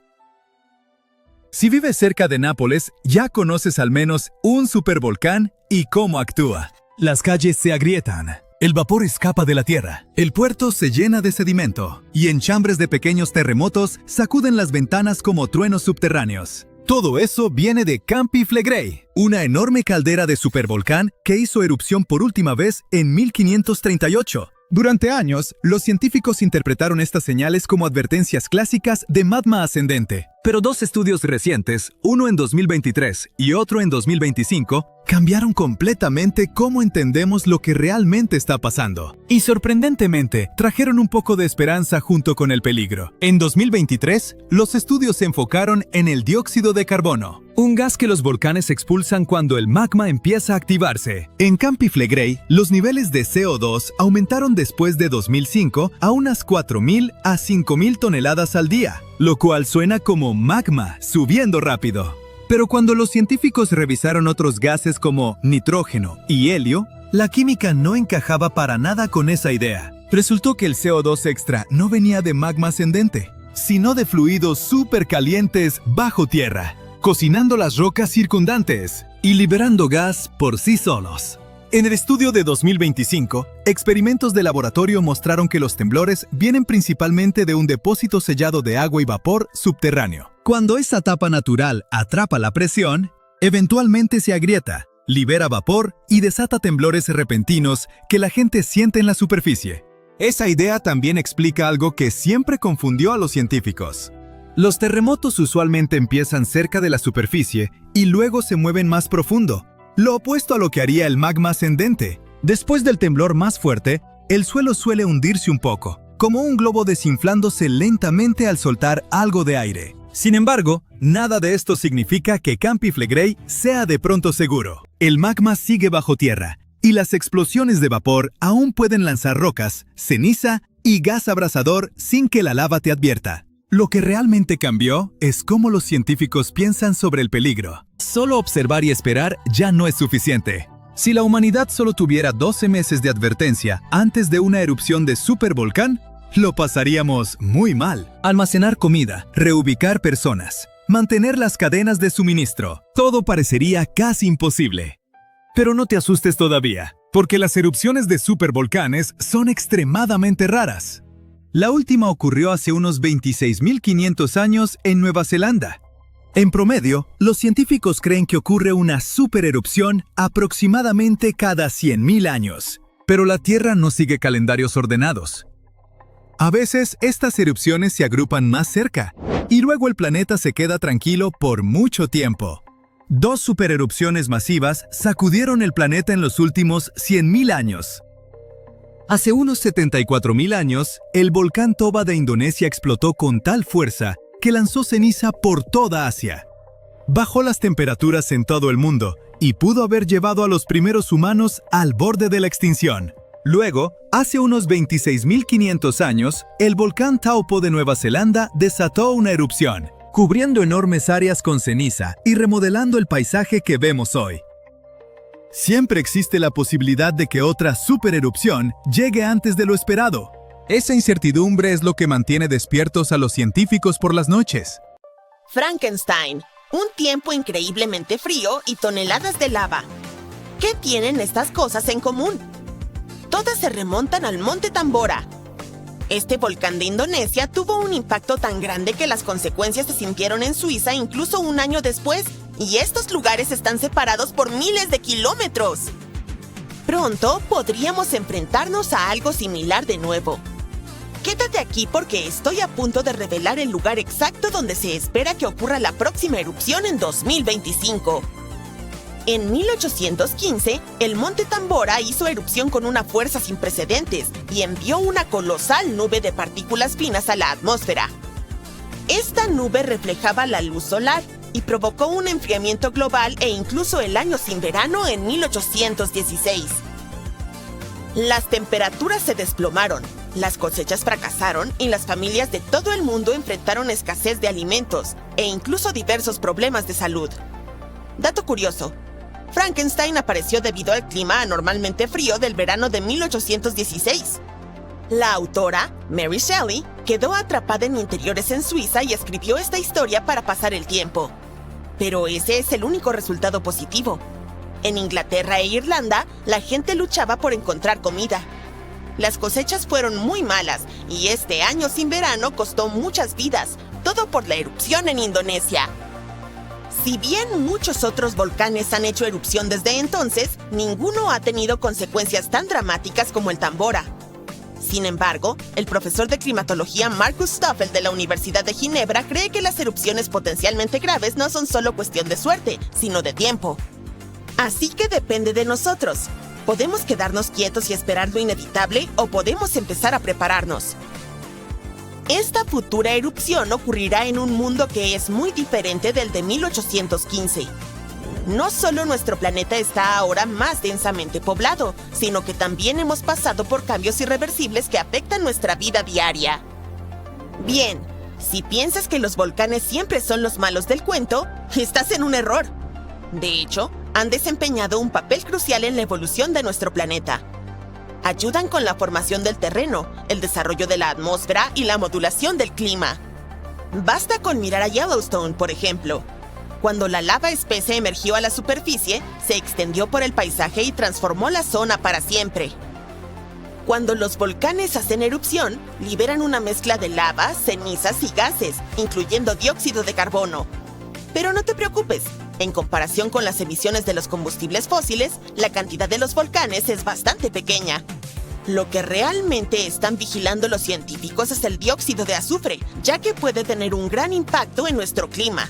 Si vives cerca de Nápoles, ya conoces al menos un supervolcán y cómo actúa. Las calles se agrietan, el vapor escapa de la tierra, el puerto se llena de sedimento y enchambres de pequeños terremotos sacuden las ventanas como truenos subterráneos. Todo eso viene de Campi Flegrei, una enorme caldera de supervolcán que hizo erupción por última vez en 1538. Durante años, los científicos interpretaron estas señales como advertencias clásicas de magma ascendente. Pero dos estudios recientes, uno en 2023 y otro en 2025, cambiaron completamente cómo entendemos lo que realmente está pasando. Y sorprendentemente, trajeron un poco de esperanza junto con el peligro. En 2023, los estudios se enfocaron en el dióxido de carbono, un gas que los volcanes expulsan cuando el magma empieza a activarse. En Campi Flegrei, los niveles de CO2 aumentaron después de 2005 a unas 4.000 a 5.000 toneladas al día, lo cual suena como magma subiendo rápido. Pero cuando los científicos revisaron otros gases como nitrógeno y helio, la química no encajaba para nada con esa idea. Resultó que el CO2 extra no venía de magma ascendente, sino de fluidos supercalientes bajo tierra, cocinando las rocas circundantes y liberando gas por sí solos. En el estudio de 2025, experimentos de laboratorio mostraron que los temblores vienen principalmente de un depósito sellado de agua y vapor subterráneo. Cuando esa tapa natural atrapa la presión, eventualmente se agrieta, libera vapor y desata temblores repentinos que la gente siente en la superficie. Esa idea también explica algo que siempre confundió a los científicos. Los terremotos usualmente empiezan cerca de la superficie y luego se mueven más profundo, lo opuesto a lo que haría el magma ascendente. Después del temblor más fuerte, el suelo suele hundirse un poco, como un globo desinflándose lentamente al soltar algo de aire. Sin embargo, nada de esto significa que Campi Flegrei sea de pronto seguro. El magma sigue bajo tierra, y las explosiones de vapor aún pueden lanzar rocas, ceniza y gas abrasador sin que la lava te advierta. Lo que realmente cambió es cómo los científicos piensan sobre el peligro. Solo observar y esperar ya no es suficiente. Si la humanidad solo tuviera 12 meses de advertencia antes de una erupción de supervolcán, lo pasaríamos muy mal. Almacenar comida, reubicar personas, mantener las cadenas de suministro, todo parecería casi imposible. Pero no te asustes todavía, porque las erupciones de supervolcanes son extremadamente raras. La última ocurrió hace unos 26.500 años en Nueva Zelanda. En promedio, los científicos creen que ocurre una supererupción aproximadamente cada 100.000 años, pero la Tierra no sigue calendarios ordenados. A veces, estas erupciones se agrupan más cerca, y luego el planeta se queda tranquilo por mucho tiempo. Dos supererupciones masivas sacudieron el planeta en los últimos 100.000 años. Hace unos 74.000 años, el volcán Toba de Indonesia explotó con tal fuerza que lanzó ceniza por toda Asia. Bajó las temperaturas en todo el mundo y pudo haber llevado a los primeros humanos al borde de la extinción. Luego, hace unos 26.500 años, el volcán Taupo de Nueva Zelanda desató una erupción, cubriendo enormes áreas con ceniza y remodelando el paisaje que vemos hoy. Siempre existe la posibilidad de que otra supererupción llegue antes de lo esperado. Esa incertidumbre es lo que mantiene despiertos a los científicos por las noches. Frankenstein, un tiempo increíblemente frío y toneladas de lava. ¿Qué tienen estas cosas en común? Todas se remontan al Monte Tambora. Este volcán de Indonesia tuvo un impacto tan grande que las consecuencias se sintieron en Suiza incluso un año después, y estos lugares están separados por miles de kilómetros. Pronto podríamos enfrentarnos a algo similar de nuevo. Quédate aquí porque estoy a punto de revelar el lugar exacto donde se espera que ocurra la próxima erupción en 2025. En 1815, el Monte Tambora hizo erupción con una fuerza sin precedentes y envió una colosal nube de partículas finas a la atmósfera. Esta nube reflejaba la luz solar y provocó un enfriamiento global e incluso el año sin verano en 1816. Las temperaturas se desplomaron, las cosechas fracasaron y las familias de todo el mundo enfrentaron escasez de alimentos e incluso diversos problemas de salud. Dato curioso: Frankenstein apareció debido al clima anormalmente frío del verano de 1816. La autora, Mary Shelley, quedó atrapada en interiores en Suiza y escribió esta historia para pasar el tiempo. Pero ese es el único resultado positivo. En Inglaterra e Irlanda, la gente luchaba por encontrar comida. Las cosechas fueron muy malas y este año sin verano costó muchas vidas, todo por la erupción en Indonesia. Si bien muchos otros volcanes han hecho erupción desde entonces, ninguno ha tenido consecuencias tan dramáticas como el Tambora. Sin embargo, el profesor de climatología Markus Stoffel de la Universidad de Ginebra cree que las erupciones potencialmente graves no son solo cuestión de suerte, sino de tiempo. Así que depende de nosotros. Podemos quedarnos quietos y esperar lo inevitable o podemos empezar a prepararnos. Esta futura erupción ocurrirá en un mundo que es muy diferente del de 1815. No solo nuestro planeta está ahora más densamente poblado, sino que también hemos pasado por cambios irreversibles que afectan nuestra vida diaria. Bien, si piensas que los volcanes siempre son los malos del cuento, estás en un error. De hecho, han desempeñado un papel crucial en la evolución de nuestro planeta. Ayudan con la formación del terreno, el desarrollo de la atmósfera y la modulación del clima. Basta con mirar a Yellowstone, por ejemplo. Cuando la lava espesa emergió a la superficie, se extendió por el paisaje y transformó la zona para siempre. Cuando los volcanes hacen erupción, liberan una mezcla de lava, cenizas y gases, incluyendo dióxido de carbono. Pero no te preocupes, en comparación con las emisiones de los combustibles fósiles, la cantidad de los volcanes es bastante pequeña. Lo que realmente están vigilando los científicos es el dióxido de azufre, ya que puede tener un gran impacto en nuestro clima.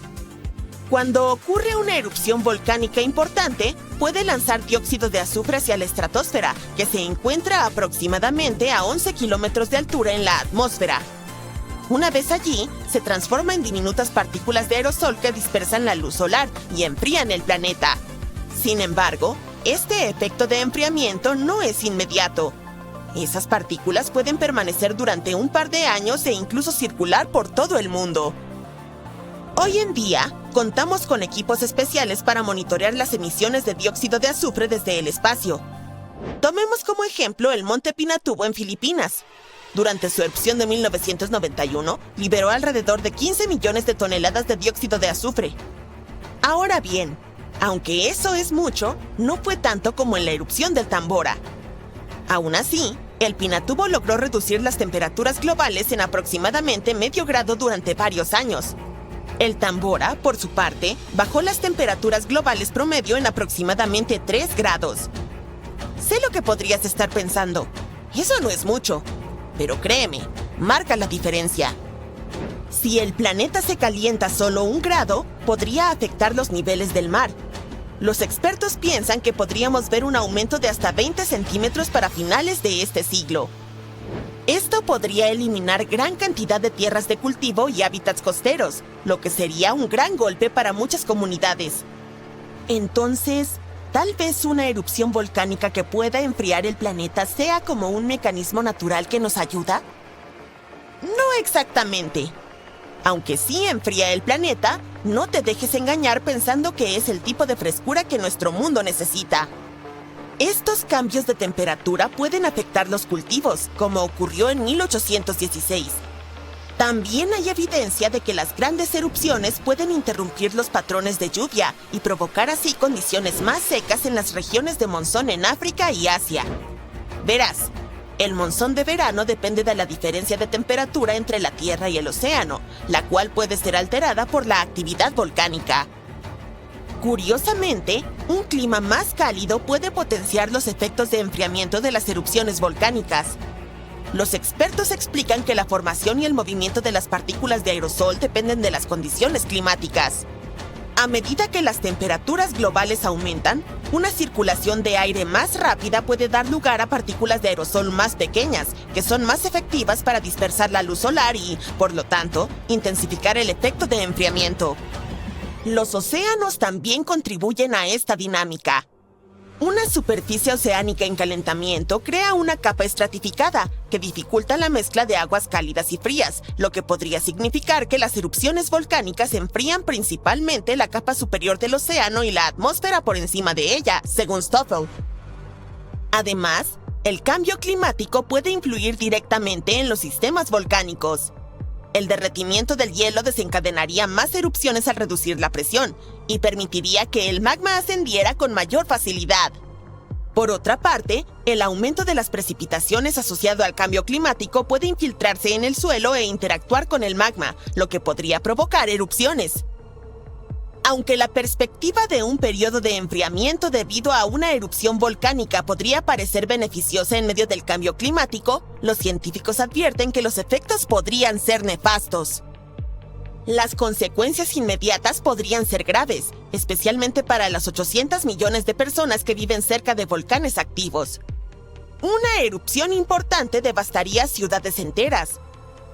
Cuando ocurre una erupción volcánica importante, puede lanzar dióxido de azufre hacia la estratosfera, que se encuentra aproximadamente a 11 kilómetros de altura en la atmósfera. Una vez allí, se transforma en diminutas partículas de aerosol que dispersan la luz solar y enfrían el planeta. Sin embargo, este efecto de enfriamiento no es inmediato. Esas partículas pueden permanecer durante un par de años e incluso circular por todo el mundo. Hoy en día, contamos con equipos especiales para monitorear las emisiones de dióxido de azufre desde el espacio. Tomemos como ejemplo el Monte Pinatubo en Filipinas. Durante su erupción de 1991, liberó alrededor de 15 millones de toneladas de dióxido de azufre. Ahora bien, aunque eso es mucho, no fue tanto como en la erupción del Tambora. Aún así, el Pinatubo logró reducir las temperaturas globales en aproximadamente medio grado durante varios años. El Tambora, por su parte, bajó las temperaturas globales promedio en aproximadamente 3 grados. Sé lo que podrías estar pensando. Eso no es mucho. Pero créeme, marca la diferencia. Si el planeta se calienta solo 1 grado, podría afectar los niveles del mar. Los expertos piensan que podríamos ver un aumento de hasta 20 centímetros para finales de este siglo. Esto podría eliminar gran cantidad de tierras de cultivo y hábitats costeros, lo que sería un gran golpe para muchas comunidades. Entonces, tal vez una erupción volcánica que pueda enfriar el planeta sea como un mecanismo natural que nos ayuda. No exactamente. Aunque sí enfría el planeta, no te dejes engañar pensando que es el tipo de frescura que nuestro mundo necesita. Estos cambios de temperatura pueden afectar los cultivos, como ocurrió en 1816. También hay evidencia de que las grandes erupciones pueden interrumpir los patrones de lluvia y provocar así condiciones más secas en las regiones de monzón en África y Asia. Verás, el monzón de verano depende de la diferencia de temperatura entre la Tierra y el océano, la cual puede ser alterada por la actividad volcánica. Curiosamente, un clima más cálido puede potenciar los efectos de enfriamiento de las erupciones volcánicas. Los expertos explican que la formación y el movimiento de las partículas de aerosol dependen de las condiciones climáticas. A medida que las temperaturas globales aumentan, una circulación de aire más rápida puede dar lugar a partículas de aerosol más pequeñas, que son más efectivas para dispersar la luz solar y, por lo tanto, intensificar el efecto de enfriamiento. Los océanos también contribuyen a esta dinámica. Una superficie oceánica en calentamiento crea una capa estratificada que dificulta la mezcla de aguas cálidas y frías, lo que podría significar que las erupciones volcánicas enfrían principalmente la capa superior del océano y la atmósfera por encima de ella, según Stoffel. Además, el cambio climático puede influir directamente en los sistemas volcánicos. El derretimiento del hielo desencadenaría más erupciones al reducir la presión y permitiría que el magma ascendiera con mayor facilidad. Por otra parte, el aumento de las precipitaciones asociado al cambio climático puede infiltrarse en el suelo e interactuar con el magma, lo que podría provocar erupciones. Aunque la perspectiva de un periodo de enfriamiento debido a una erupción volcánica podría parecer beneficiosa en medio del cambio climático, los científicos advierten que los efectos podrían ser nefastos. Las consecuencias inmediatas podrían ser graves, especialmente para las 800 millones de personas que viven cerca de volcanes activos. Una erupción importante devastaría ciudades enteras.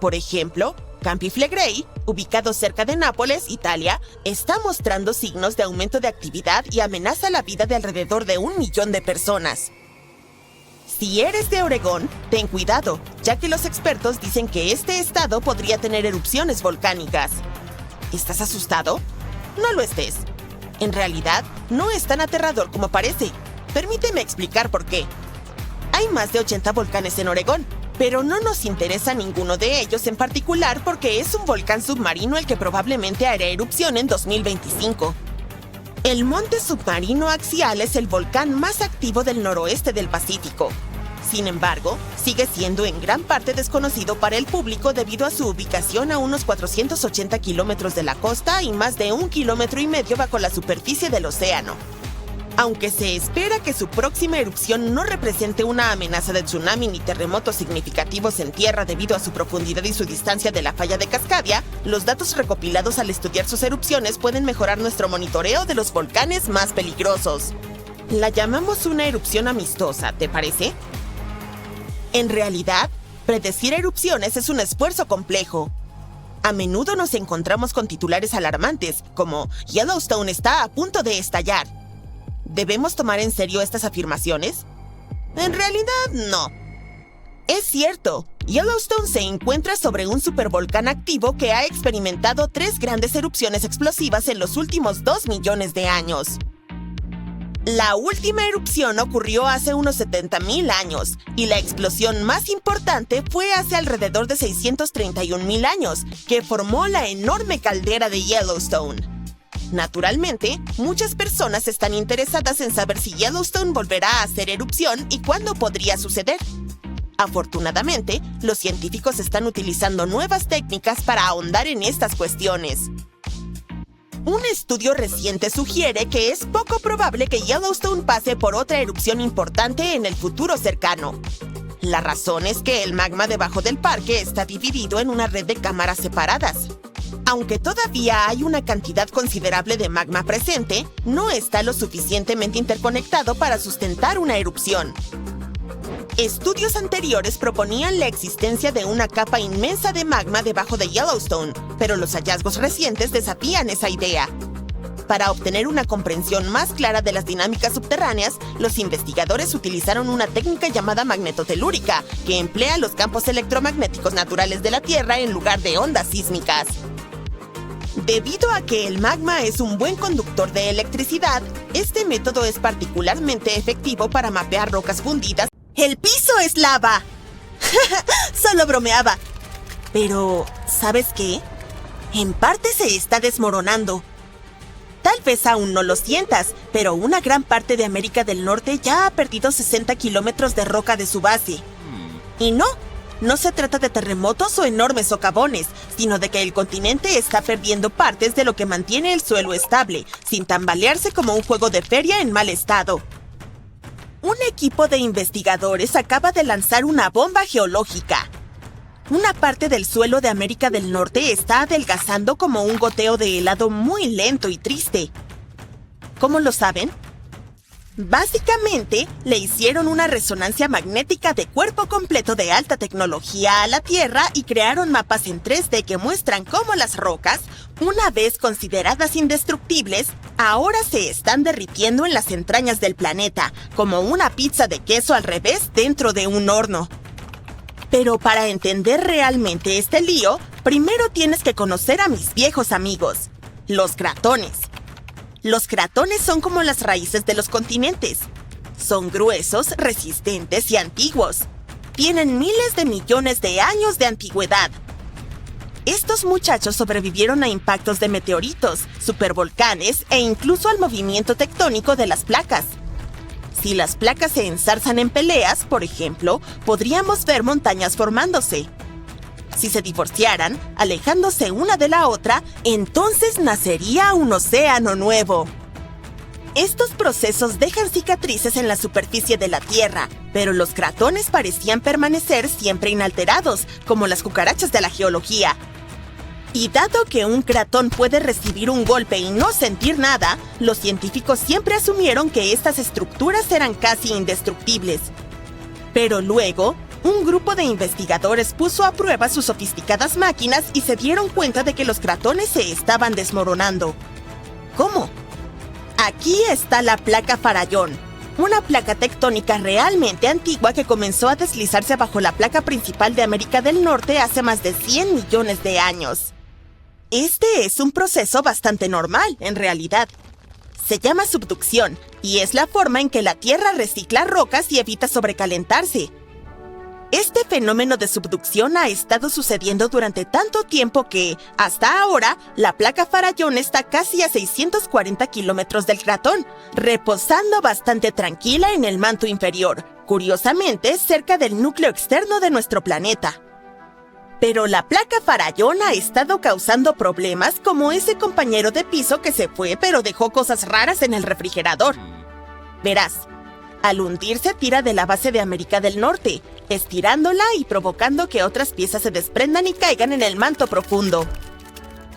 Por ejemplo, Campi Flegrei, ubicado cerca de Nápoles, Italia, está mostrando signos de aumento de actividad y amenaza la vida de alrededor de 1 millón de personas. Si eres de Oregón, ten cuidado, ya que los expertos dicen que este estado podría tener erupciones volcánicas. ¿Estás asustado? No lo estés. En realidad, no es tan aterrador como parece. Permíteme explicar por qué. Hay más de 80 volcanes en Oregón, pero no nos interesa ninguno de ellos en particular porque es un volcán submarino el que probablemente hará erupción en 2025. El monte submarino axial es el volcán más activo del noroeste del Pacífico. Sin embargo, sigue siendo en gran parte desconocido para el público debido a su ubicación a unos 480 kilómetros de la costa y más de 1,5 kilómetros bajo la superficie del océano. Aunque se espera que su próxima erupción no represente una amenaza de tsunami ni terremotos significativos en tierra debido a su profundidad y su distancia de la falla de Cascadia, los datos recopilados al estudiar sus erupciones pueden mejorar nuestro monitoreo de los volcanes más peligrosos. La llamamos una erupción amistosa, ¿te parece? En realidad, predecir erupciones es un esfuerzo complejo. A menudo nos encontramos con titulares alarmantes, como Yellowstone está a punto de estallar. ¿Debemos tomar en serio estas afirmaciones? En realidad, no. Es cierto, Yellowstone se encuentra sobre un supervolcán activo que ha experimentado 3 grandes erupciones explosivas en los últimos 2 millones de años. La última erupción ocurrió hace unos 70,000 años, y la explosión más importante fue hace alrededor de 631,000 años, que formó la enorme caldera de Yellowstone. Naturalmente, muchas personas están interesadas en saber si Yellowstone volverá a hacer erupción y cuándo podría suceder. Afortunadamente, los científicos están utilizando nuevas técnicas para ahondar en estas cuestiones. Un estudio reciente sugiere que es poco probable que Yellowstone pase por otra erupción importante en el futuro cercano. La razón es que el magma debajo del parque está dividido en una red de cámaras separadas. Aunque todavía hay una cantidad considerable de magma presente, no está lo suficientemente interconectado para sustentar una erupción. Estudios anteriores proponían la existencia de una capa inmensa de magma debajo de Yellowstone, pero los hallazgos recientes desafían esa idea. Para obtener una comprensión más clara de las dinámicas subterráneas, los investigadores utilizaron una técnica llamada magnetotelúrica, que emplea los campos electromagnéticos naturales de la Tierra en lugar de ondas sísmicas. Debido a que el magma es un buen conductor de electricidad, este método es particularmente efectivo para mapear rocas fundidas. ¡El piso es lava! Solo bromeaba. Pero, ¿sabes qué? En parte se está desmoronando. Tal vez aún no lo sientas, pero una gran parte de América del Norte ya ha perdido 60 kilómetros de roca de su base. Y no se trata de terremotos o enormes socavones, sino de que el continente está perdiendo partes de lo que mantiene el suelo estable, sin tambalearse como un juego de feria en mal estado. Un equipo de investigadores acaba de lanzar una bomba geológica. Una parte del suelo de América del Norte está adelgazando como un goteo de helado muy lento y triste. ¿Cómo lo saben? Básicamente, le hicieron una resonancia magnética de cuerpo completo de alta tecnología a la Tierra y crearon mapas en 3D que muestran cómo las rocas, una vez consideradas indestructibles, ahora se están derritiendo en las entrañas del planeta, como una pizza de queso al revés dentro de un horno. Pero para entender realmente este lío, primero tienes que conocer a mis viejos amigos, los cratones. Los cratones son como las raíces de los continentes. Son gruesos, resistentes y antiguos. Tienen miles de millones de años de antigüedad. Estos muchachos sobrevivieron a impactos de meteoritos, supervolcanes e incluso al movimiento tectónico de las placas. Si las placas se enzarzan en peleas, por ejemplo, podríamos ver montañas formándose. Si se divorciaran, alejándose una de la otra, entonces nacería un océano nuevo. Estos procesos dejan cicatrices en la superficie de la Tierra, pero los cratones parecían permanecer siempre inalterados, como las cucarachas de la geología. Y dado que un cratón puede recibir un golpe y no sentir nada, los científicos siempre asumieron que estas estructuras eran casi indestructibles. Pero luego, un grupo de investigadores puso a prueba sus sofisticadas máquinas y se dieron cuenta de que los cratones se estaban desmoronando. ¿Cómo? Aquí está la placa Farallón, una placa tectónica realmente antigua que comenzó a deslizarse bajo la placa principal de América del Norte hace más de 100 millones de años. Este es un proceso bastante normal, en realidad. Se llama subducción, y es la forma en que la Tierra recicla rocas y evita sobrecalentarse. Este fenómeno de subducción ha estado sucediendo durante tanto tiempo que, hasta ahora, la placa Farallón está casi a 640 kilómetros del cratón, reposando bastante tranquila en el manto inferior, curiosamente cerca del núcleo externo de nuestro planeta. Pero la placa Farallón ha estado causando problemas como ese compañero de piso que se fue pero dejó cosas raras en el refrigerador. Verás, al hundirse tira de la base de América del Norte, estirándola y provocando que otras piezas se desprendan y caigan en el manto profundo.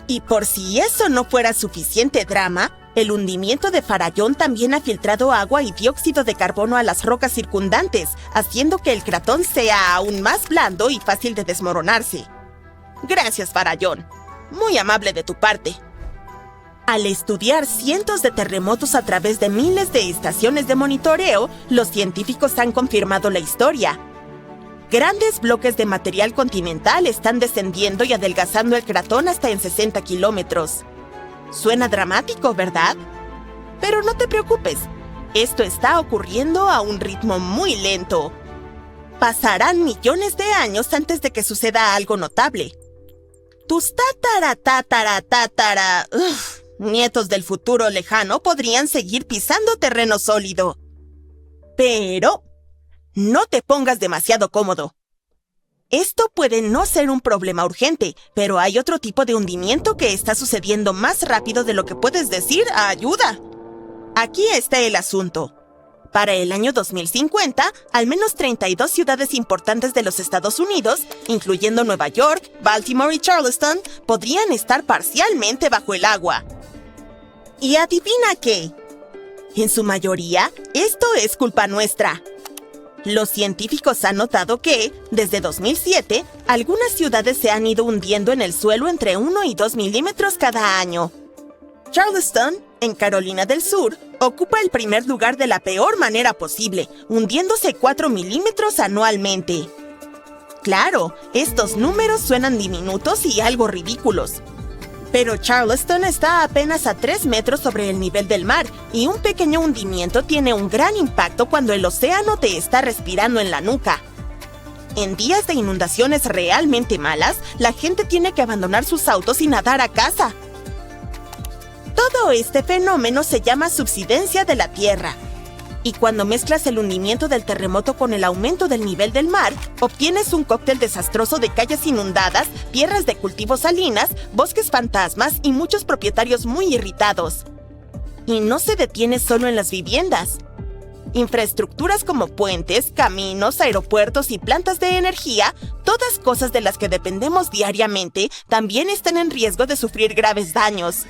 Y por si eso no fuera suficiente drama, el hundimiento de Farallón también ha filtrado agua y dióxido de carbono a las rocas circundantes, haciendo que el cratón sea aún más blando y fácil de desmoronarse. Gracias, Farallón. Muy amable de tu parte. Al estudiar cientos de terremotos a través de miles de estaciones de monitoreo, los científicos han confirmado la historia. Grandes bloques de material continental están descendiendo y adelgazando el cratón hasta en 60 kilómetros. Suena dramático, ¿verdad? Pero no te preocupes, esto está ocurriendo a un ritmo muy lento. Pasarán millones de años antes de que suceda algo notable. Tus nietos del futuro lejano podrían seguir pisando terreno sólido. Pero no te pongas demasiado cómodo. Esto puede no ser un problema urgente, pero hay otro tipo de hundimiento que está sucediendo más rápido de lo que puedes decir ayuda. Aquí está el asunto. Para el año 2050, al menos 32 ciudades importantes de los Estados Unidos, incluyendo Nueva York, Baltimore y Charleston, podrían estar parcialmente bajo el agua. ¿Y adivina qué? En su mayoría, esto es culpa nuestra. Los científicos han notado que, desde 2007, algunas ciudades se han ido hundiendo en el suelo entre 1 y 2 milímetros cada año. Charleston, en Carolina del Sur, ocupa el primer lugar de la peor manera posible, hundiéndose 4 milímetros anualmente. Claro, estos números suenan diminutos y algo ridículos. Pero Charleston está apenas a 3 metros sobre el nivel del mar, y un pequeño hundimiento tiene un gran impacto cuando el océano te está respirando en la nuca. En días de inundaciones realmente malas, la gente tiene que abandonar sus autos y nadar a casa. Todo este fenómeno se llama subsidencia de la Tierra. Y cuando mezclas el hundimiento del terremoto con el aumento del nivel del mar, obtienes un cóctel desastroso de calles inundadas, tierras de cultivo salinas, bosques fantasmas y muchos propietarios muy irritados. Y no se detiene solo en las viviendas. Infraestructuras como puentes, caminos, aeropuertos y plantas de energía, todas cosas de las que dependemos diariamente, también están en riesgo de sufrir graves daños.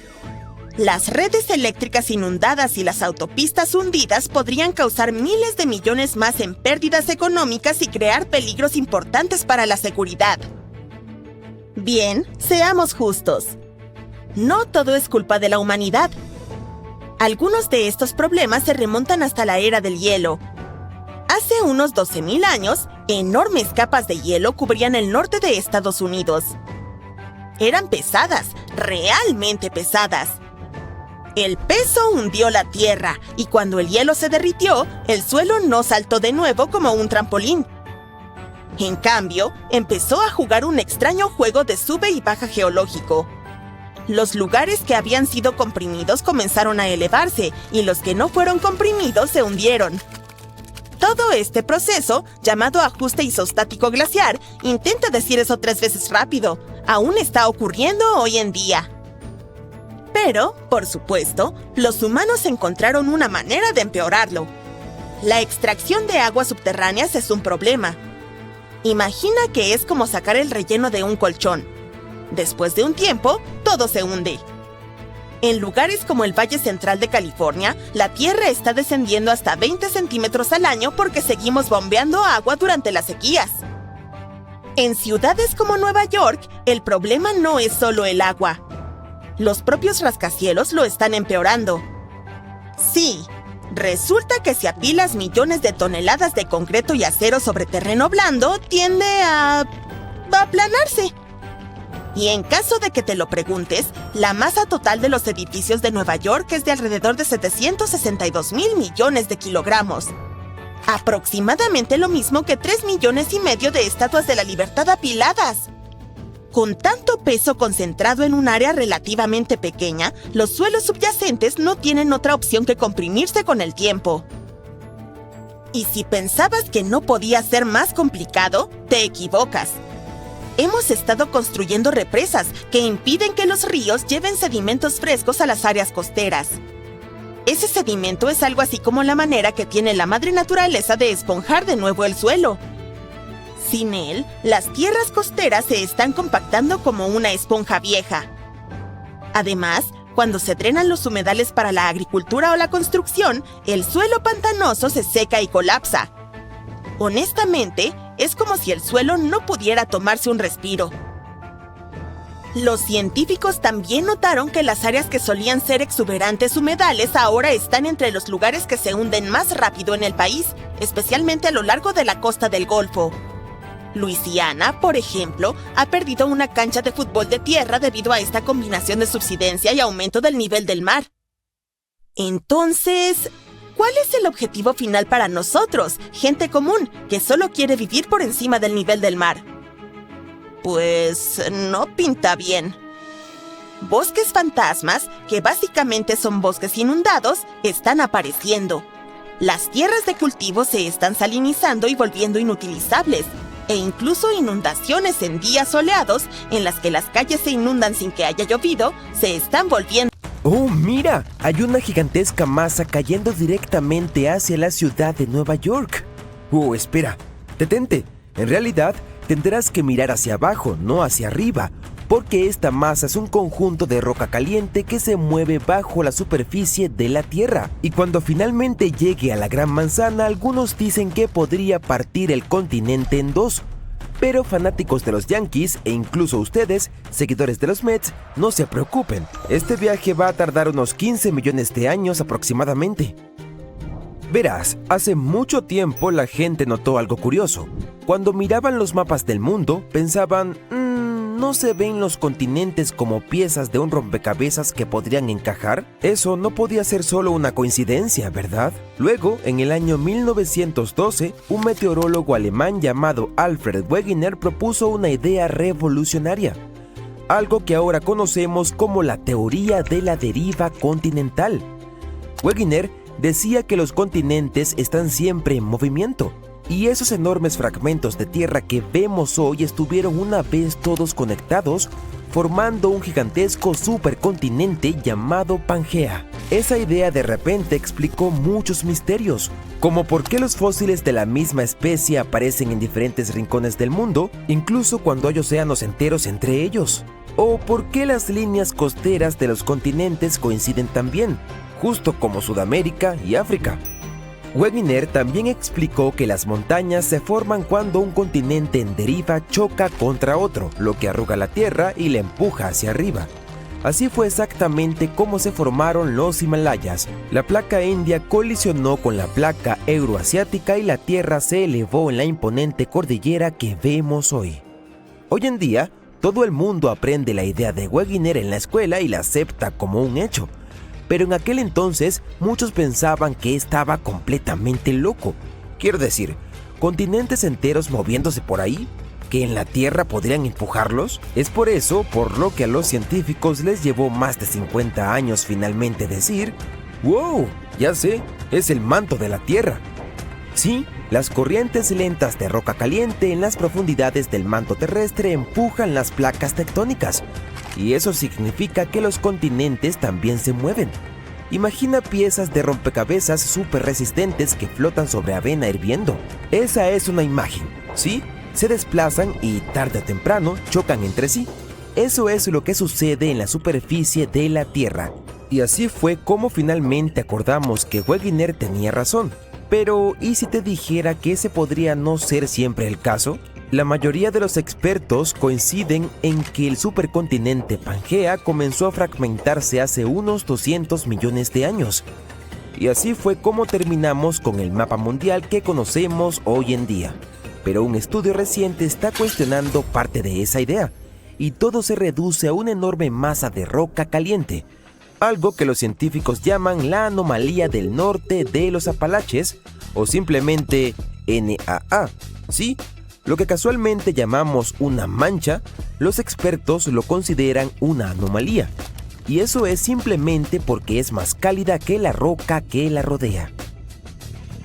Las redes eléctricas inundadas y las autopistas hundidas podrían causar miles de millones más en pérdidas económicas y crear peligros importantes para la seguridad. Bien, seamos justos. No todo es culpa de la humanidad. Algunos de estos problemas se remontan hasta la era del hielo. Hace unos 12.000 años, enormes capas de hielo cubrían el norte de Estados Unidos. Eran pesadas, realmente pesadas. El peso hundió la tierra, y cuando el hielo se derritió, el suelo no saltó de nuevo como un trampolín. En cambio, empezó a jugar un extraño juego de sube y baja geológico. Los lugares que habían sido comprimidos comenzaron a elevarse, y los que no fueron comprimidos se hundieron. Todo este proceso, llamado ajuste isostático glaciar, intenta decir eso 3 veces rápido, aún está ocurriendo hoy en día. Pero, por supuesto, los humanos encontraron una manera de empeorarlo. La extracción de aguas subterráneas es un problema. Imagina que es como sacar el relleno de un colchón. Después de un tiempo, todo se hunde. En lugares como el Valle Central de California, la tierra está descendiendo hasta 20 centímetros al año porque seguimos bombeando agua durante las sequías. En ciudades como Nueva York, el problema no es solo el agua. Los propios rascacielos lo están empeorando. Sí, resulta que si apilas millones de toneladas de concreto y acero sobre terreno blando, tiende a aplanarse. Y en caso de que te lo preguntes, la masa total de los edificios de Nueva York es de alrededor de 762,000 millones de kilogramos. Aproximadamente lo mismo que 3,5 millones de estatuas de la libertad apiladas. Con tanto peso concentrado en un área relativamente pequeña, los suelos subyacentes no tienen otra opción que comprimirse con el tiempo. Y si pensabas que no podía ser más complicado, te equivocas. Hemos estado construyendo represas que impiden que los ríos lleven sedimentos frescos a las áreas costeras. Ese sedimento es algo así como la manera que tiene la madre naturaleza de esponjar de nuevo el suelo. Sin él, las tierras costeras se están compactando como una esponja vieja. Además, cuando se drenan los humedales para la agricultura o la construcción, el suelo pantanoso se seca y colapsa. Honestamente, es como si el suelo no pudiera tomarse un respiro. Los científicos también notaron que las áreas que solían ser exuberantes humedales ahora están entre los lugares que se hunden más rápido en el país, especialmente a lo largo de la costa del Golfo. Luisiana, por ejemplo, ha perdido una cancha de fútbol de tierra debido a esta combinación de subsidencia y aumento del nivel del mar. Entonces, ¿cuál es el objetivo final para nosotros, gente común, que solo quiere vivir por encima del nivel del mar? Pues no pinta bien. Bosques fantasmas, que básicamente son bosques inundados, están apareciendo. Las tierras de cultivo se están salinizando y volviendo inutilizables, e incluso inundaciones en días soleados, en las que las calles se inundan sin que haya llovido, se están volviendo. ¡Oh, mira! Hay una gigantesca masa cayendo directamente hacia la ciudad de Nueva York. ¡Oh, espera! ¡Detente! En realidad, tendrás que mirar hacia abajo, no hacia arriba, porque esta masa es un conjunto de roca caliente que se mueve bajo la superficie de la Tierra. Y cuando finalmente llegue a la Gran Manzana, algunos dicen que podría partir el continente en dos. Pero fanáticos de los Yankees, e incluso ustedes, seguidores de los Mets, no se preocupen. Este viaje va a tardar unos 15 millones de años aproximadamente. Verás, hace mucho tiempo la gente notó algo curioso. Cuando miraban los mapas del mundo, pensaban, ¿no se ven los continentes como piezas de un rompecabezas que podrían encajar? Eso no podía ser solo una coincidencia, ¿verdad? Luego, en el año 1912, un meteorólogo alemán llamado Alfred Wegener propuso una idea revolucionaria, algo que ahora conocemos como la teoría de la deriva continental. Wegener decía que los continentes están siempre en movimiento, y esos enormes fragmentos de tierra que vemos hoy estuvieron una vez todos conectados, formando un gigantesco supercontinente llamado Pangea. Esa idea de repente explicó muchos misterios, como por qué los fósiles de la misma especie aparecen en diferentes rincones del mundo, incluso cuando hay océanos enteros entre ellos, o por qué las líneas costeras de los continentes coinciden también, justo como Sudamérica y África. Wegener también explicó que las montañas se forman cuando un continente en deriva choca contra otro, lo que arruga la Tierra y la empuja hacia arriba. Así fue exactamente como se formaron los Himalayas. La placa india colisionó con la placa euroasiática y la Tierra se elevó en la imponente cordillera que vemos hoy. Hoy en día, todo el mundo aprende la idea de Wegener en la escuela y la acepta como un hecho. Pero en aquel entonces muchos pensaban que estaba completamente loco. Quiero decir, ¿continentes enteros moviéndose por ahí? ¿Que en la Tierra podrían empujarlos? Es por eso por lo que a los científicos les llevó más de 50 años finalmente decir: ¡wow! Ya sé, es el manto de la Tierra. Sí, Las corrientes lentas de roca caliente en las profundidades del manto terrestre empujan las placas tectónicas, y eso significa que los continentes también se mueven. Imagina piezas de rompecabezas súper resistentes que flotan sobre avena hirviendo. Esa es una imagen, ¿sí? Se desplazan y tarde o temprano chocan entre sí. Eso es lo que sucede en la superficie de la Tierra. Y así fue como finalmente acordamos que Wegener tenía razón. Pero, ¿y si te dijera que ese podría no ser siempre el caso? La mayoría de los expertos coinciden en que el supercontinente Pangea comenzó a fragmentarse hace unos 200 millones de años. Y así fue como terminamos con el mapa mundial que conocemos hoy en día. Pero un estudio reciente está cuestionando parte de esa idea, y todo se reduce a una enorme masa de roca caliente, algo que los científicos llaman la anomalía del norte de los Apalaches, o simplemente NAA, ¿sí? Lo que casualmente llamamos una mancha, los expertos lo consideran una anomalía, y eso es simplemente porque es más cálida que la roca que la rodea.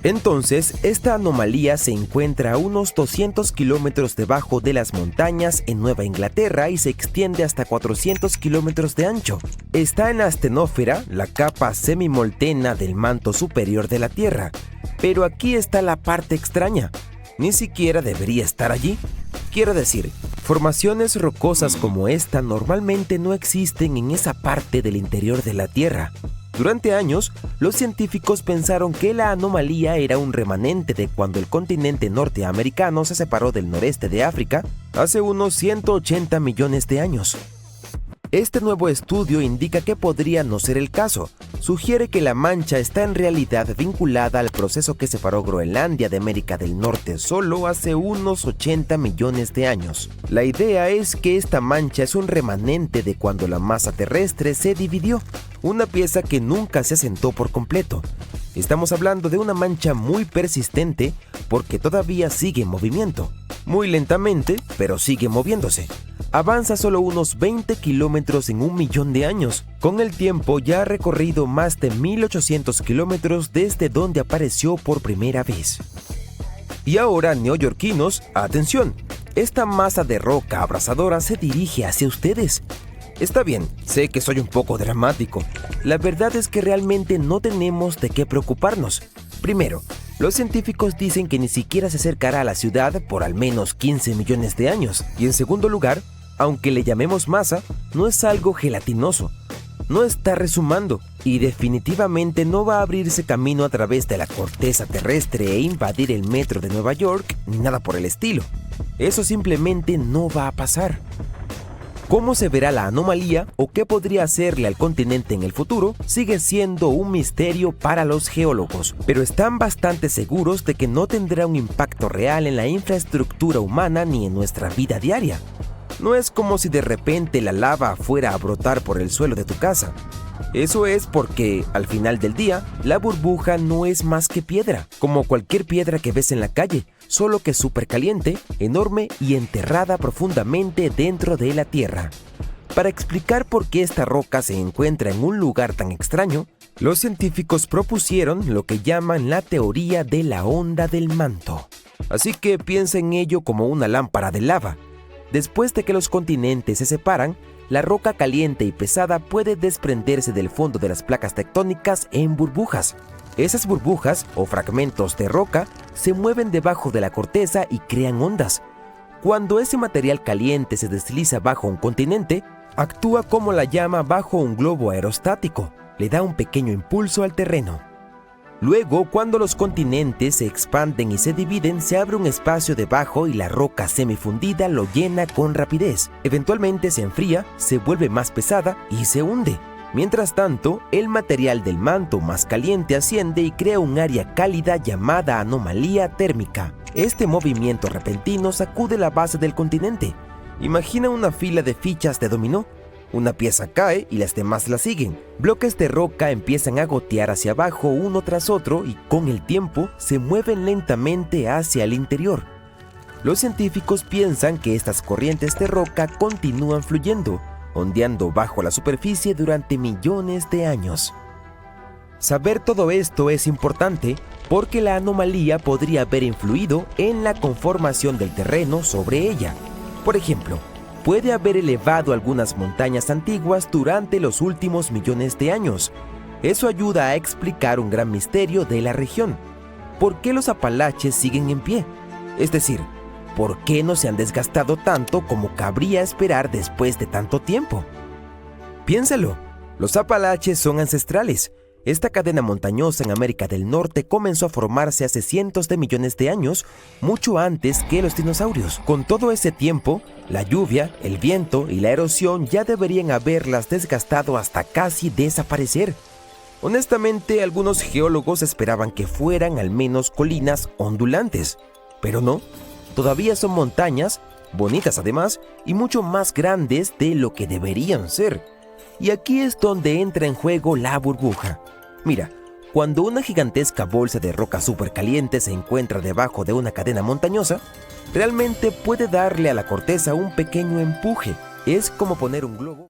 Entonces, esta anomalía se encuentra a unos 200 kilómetros debajo de las montañas en Nueva Inglaterra y se extiende hasta 400 kilómetros de ancho. Está en la astenósfera, la capa semimoltena del manto superior de la Tierra. Pero aquí está la parte extraña. Ni siquiera debería estar allí. Quiero decir, formaciones rocosas como esta normalmente no existen en esa parte del interior de la Tierra. Durante años, los científicos pensaron que la anomalía era un remanente de cuando el continente norteamericano se separó del noreste de África hace unos 180 millones de años. Este nuevo estudio indica que podría no ser el caso. Sugiere que la mancha está en realidad vinculada al proceso que separó Groenlandia de América del Norte solo hace unos 80 millones de años. La idea es que esta mancha es un remanente de cuando la masa terrestre se dividió, una pieza que nunca se asentó por completo. Estamos hablando de una mancha muy persistente porque todavía sigue en movimiento. Muy lentamente, pero sigue moviéndose. Avanza solo unos 20 kilómetros en 1.000.000 de años. Con el tiempo ya ha recorrido más de 1.800 kilómetros desde donde apareció por primera vez. Y ahora, neoyorquinos, atención, esta masa de roca abrasadora se dirige hacia ustedes. Está bien, sé que soy un poco dramático. La verdad es que realmente no tenemos de qué preocuparnos. Primero, los científicos dicen que ni siquiera se acercará a la ciudad por al menos 15 millones de años. Y en segundo lugar, aunque le llamemos masa, no es algo gelatinoso. No está resumando y definitivamente no va a abrirse camino a través de la corteza terrestre e invadir el metro de Nueva York ni nada por el estilo. Eso simplemente no va a pasar. ¿Cómo se verá la anomalía o qué podría hacerle al continente en el futuro? Sigue siendo un misterio para los geólogos, pero están bastante seguros de que no tendrá un impacto real en la infraestructura humana ni en nuestra vida diaria. No es como si de repente la lava fuera a brotar por el suelo de tu casa. Eso es porque, al final del día, la burbuja no es más que piedra, como cualquier piedra que ves en la calle, solo que súper caliente, enorme y enterrada profundamente dentro de la tierra. Para explicar por qué esta roca se encuentra en un lugar tan extraño, los científicos propusieron lo que llaman la teoría de la onda del manto. Así que piensa en ello como una lámpara de lava. Después de que los continentes se separan, la roca caliente y pesada puede desprenderse del fondo de las placas tectónicas en burbujas. Esas burbujas, o fragmentos de roca, se mueven debajo de la corteza y crean ondas. Cuando ese material caliente se desliza bajo un continente, actúa como la llama bajo un globo aerostático, le da un pequeño impulso al terreno. Luego, cuando los continentes se expanden y se dividen, se abre un espacio debajo y la roca semifundida lo llena con rapidez. Eventualmente se enfría, se vuelve más pesada y se hunde. Mientras tanto, el material del manto más caliente asciende y crea un área cálida llamada anomalía térmica. Este movimiento repentino sacude la base del continente. Imagina una fila de fichas de dominó. Una pieza cae y las demás la siguen. Bloques de roca empiezan a gotear hacia abajo uno tras otro y con el tiempo se mueven lentamente hacia el interior. Los científicos piensan que estas corrientes de roca continúan fluyendo, ondeando bajo la superficie durante millones de años. Saber todo esto es importante porque la anomalía podría haber influido en la conformación del terreno sobre ella. Por ejemplo, puede haber elevado algunas montañas antiguas durante los últimos millones de años. Eso ayuda a explicar un gran misterio de la región. ¿Por qué los Apalaches siguen en pie? Es decir, ¿por qué no se han desgastado tanto como cabría esperar después de tanto tiempo? Piénsalo, los Apalaches son ancestrales. Esta cadena montañosa en América del Norte comenzó a formarse hace cientos de millones de años, mucho antes que los dinosaurios. Con todo ese tiempo, la lluvia, el viento y la erosión ya deberían haberlas desgastado hasta casi desaparecer. Honestamente, algunos geólogos esperaban que fueran al menos colinas ondulantes, pero no, todavía son montañas, bonitas además, y mucho más grandes de lo que deberían ser. Y aquí es donde entra en juego la burbuja. Mira, cuando una gigantesca bolsa de roca supercaliente se encuentra debajo de una cadena montañosa, realmente puede darle a la corteza un pequeño empuje. Es como poner un globo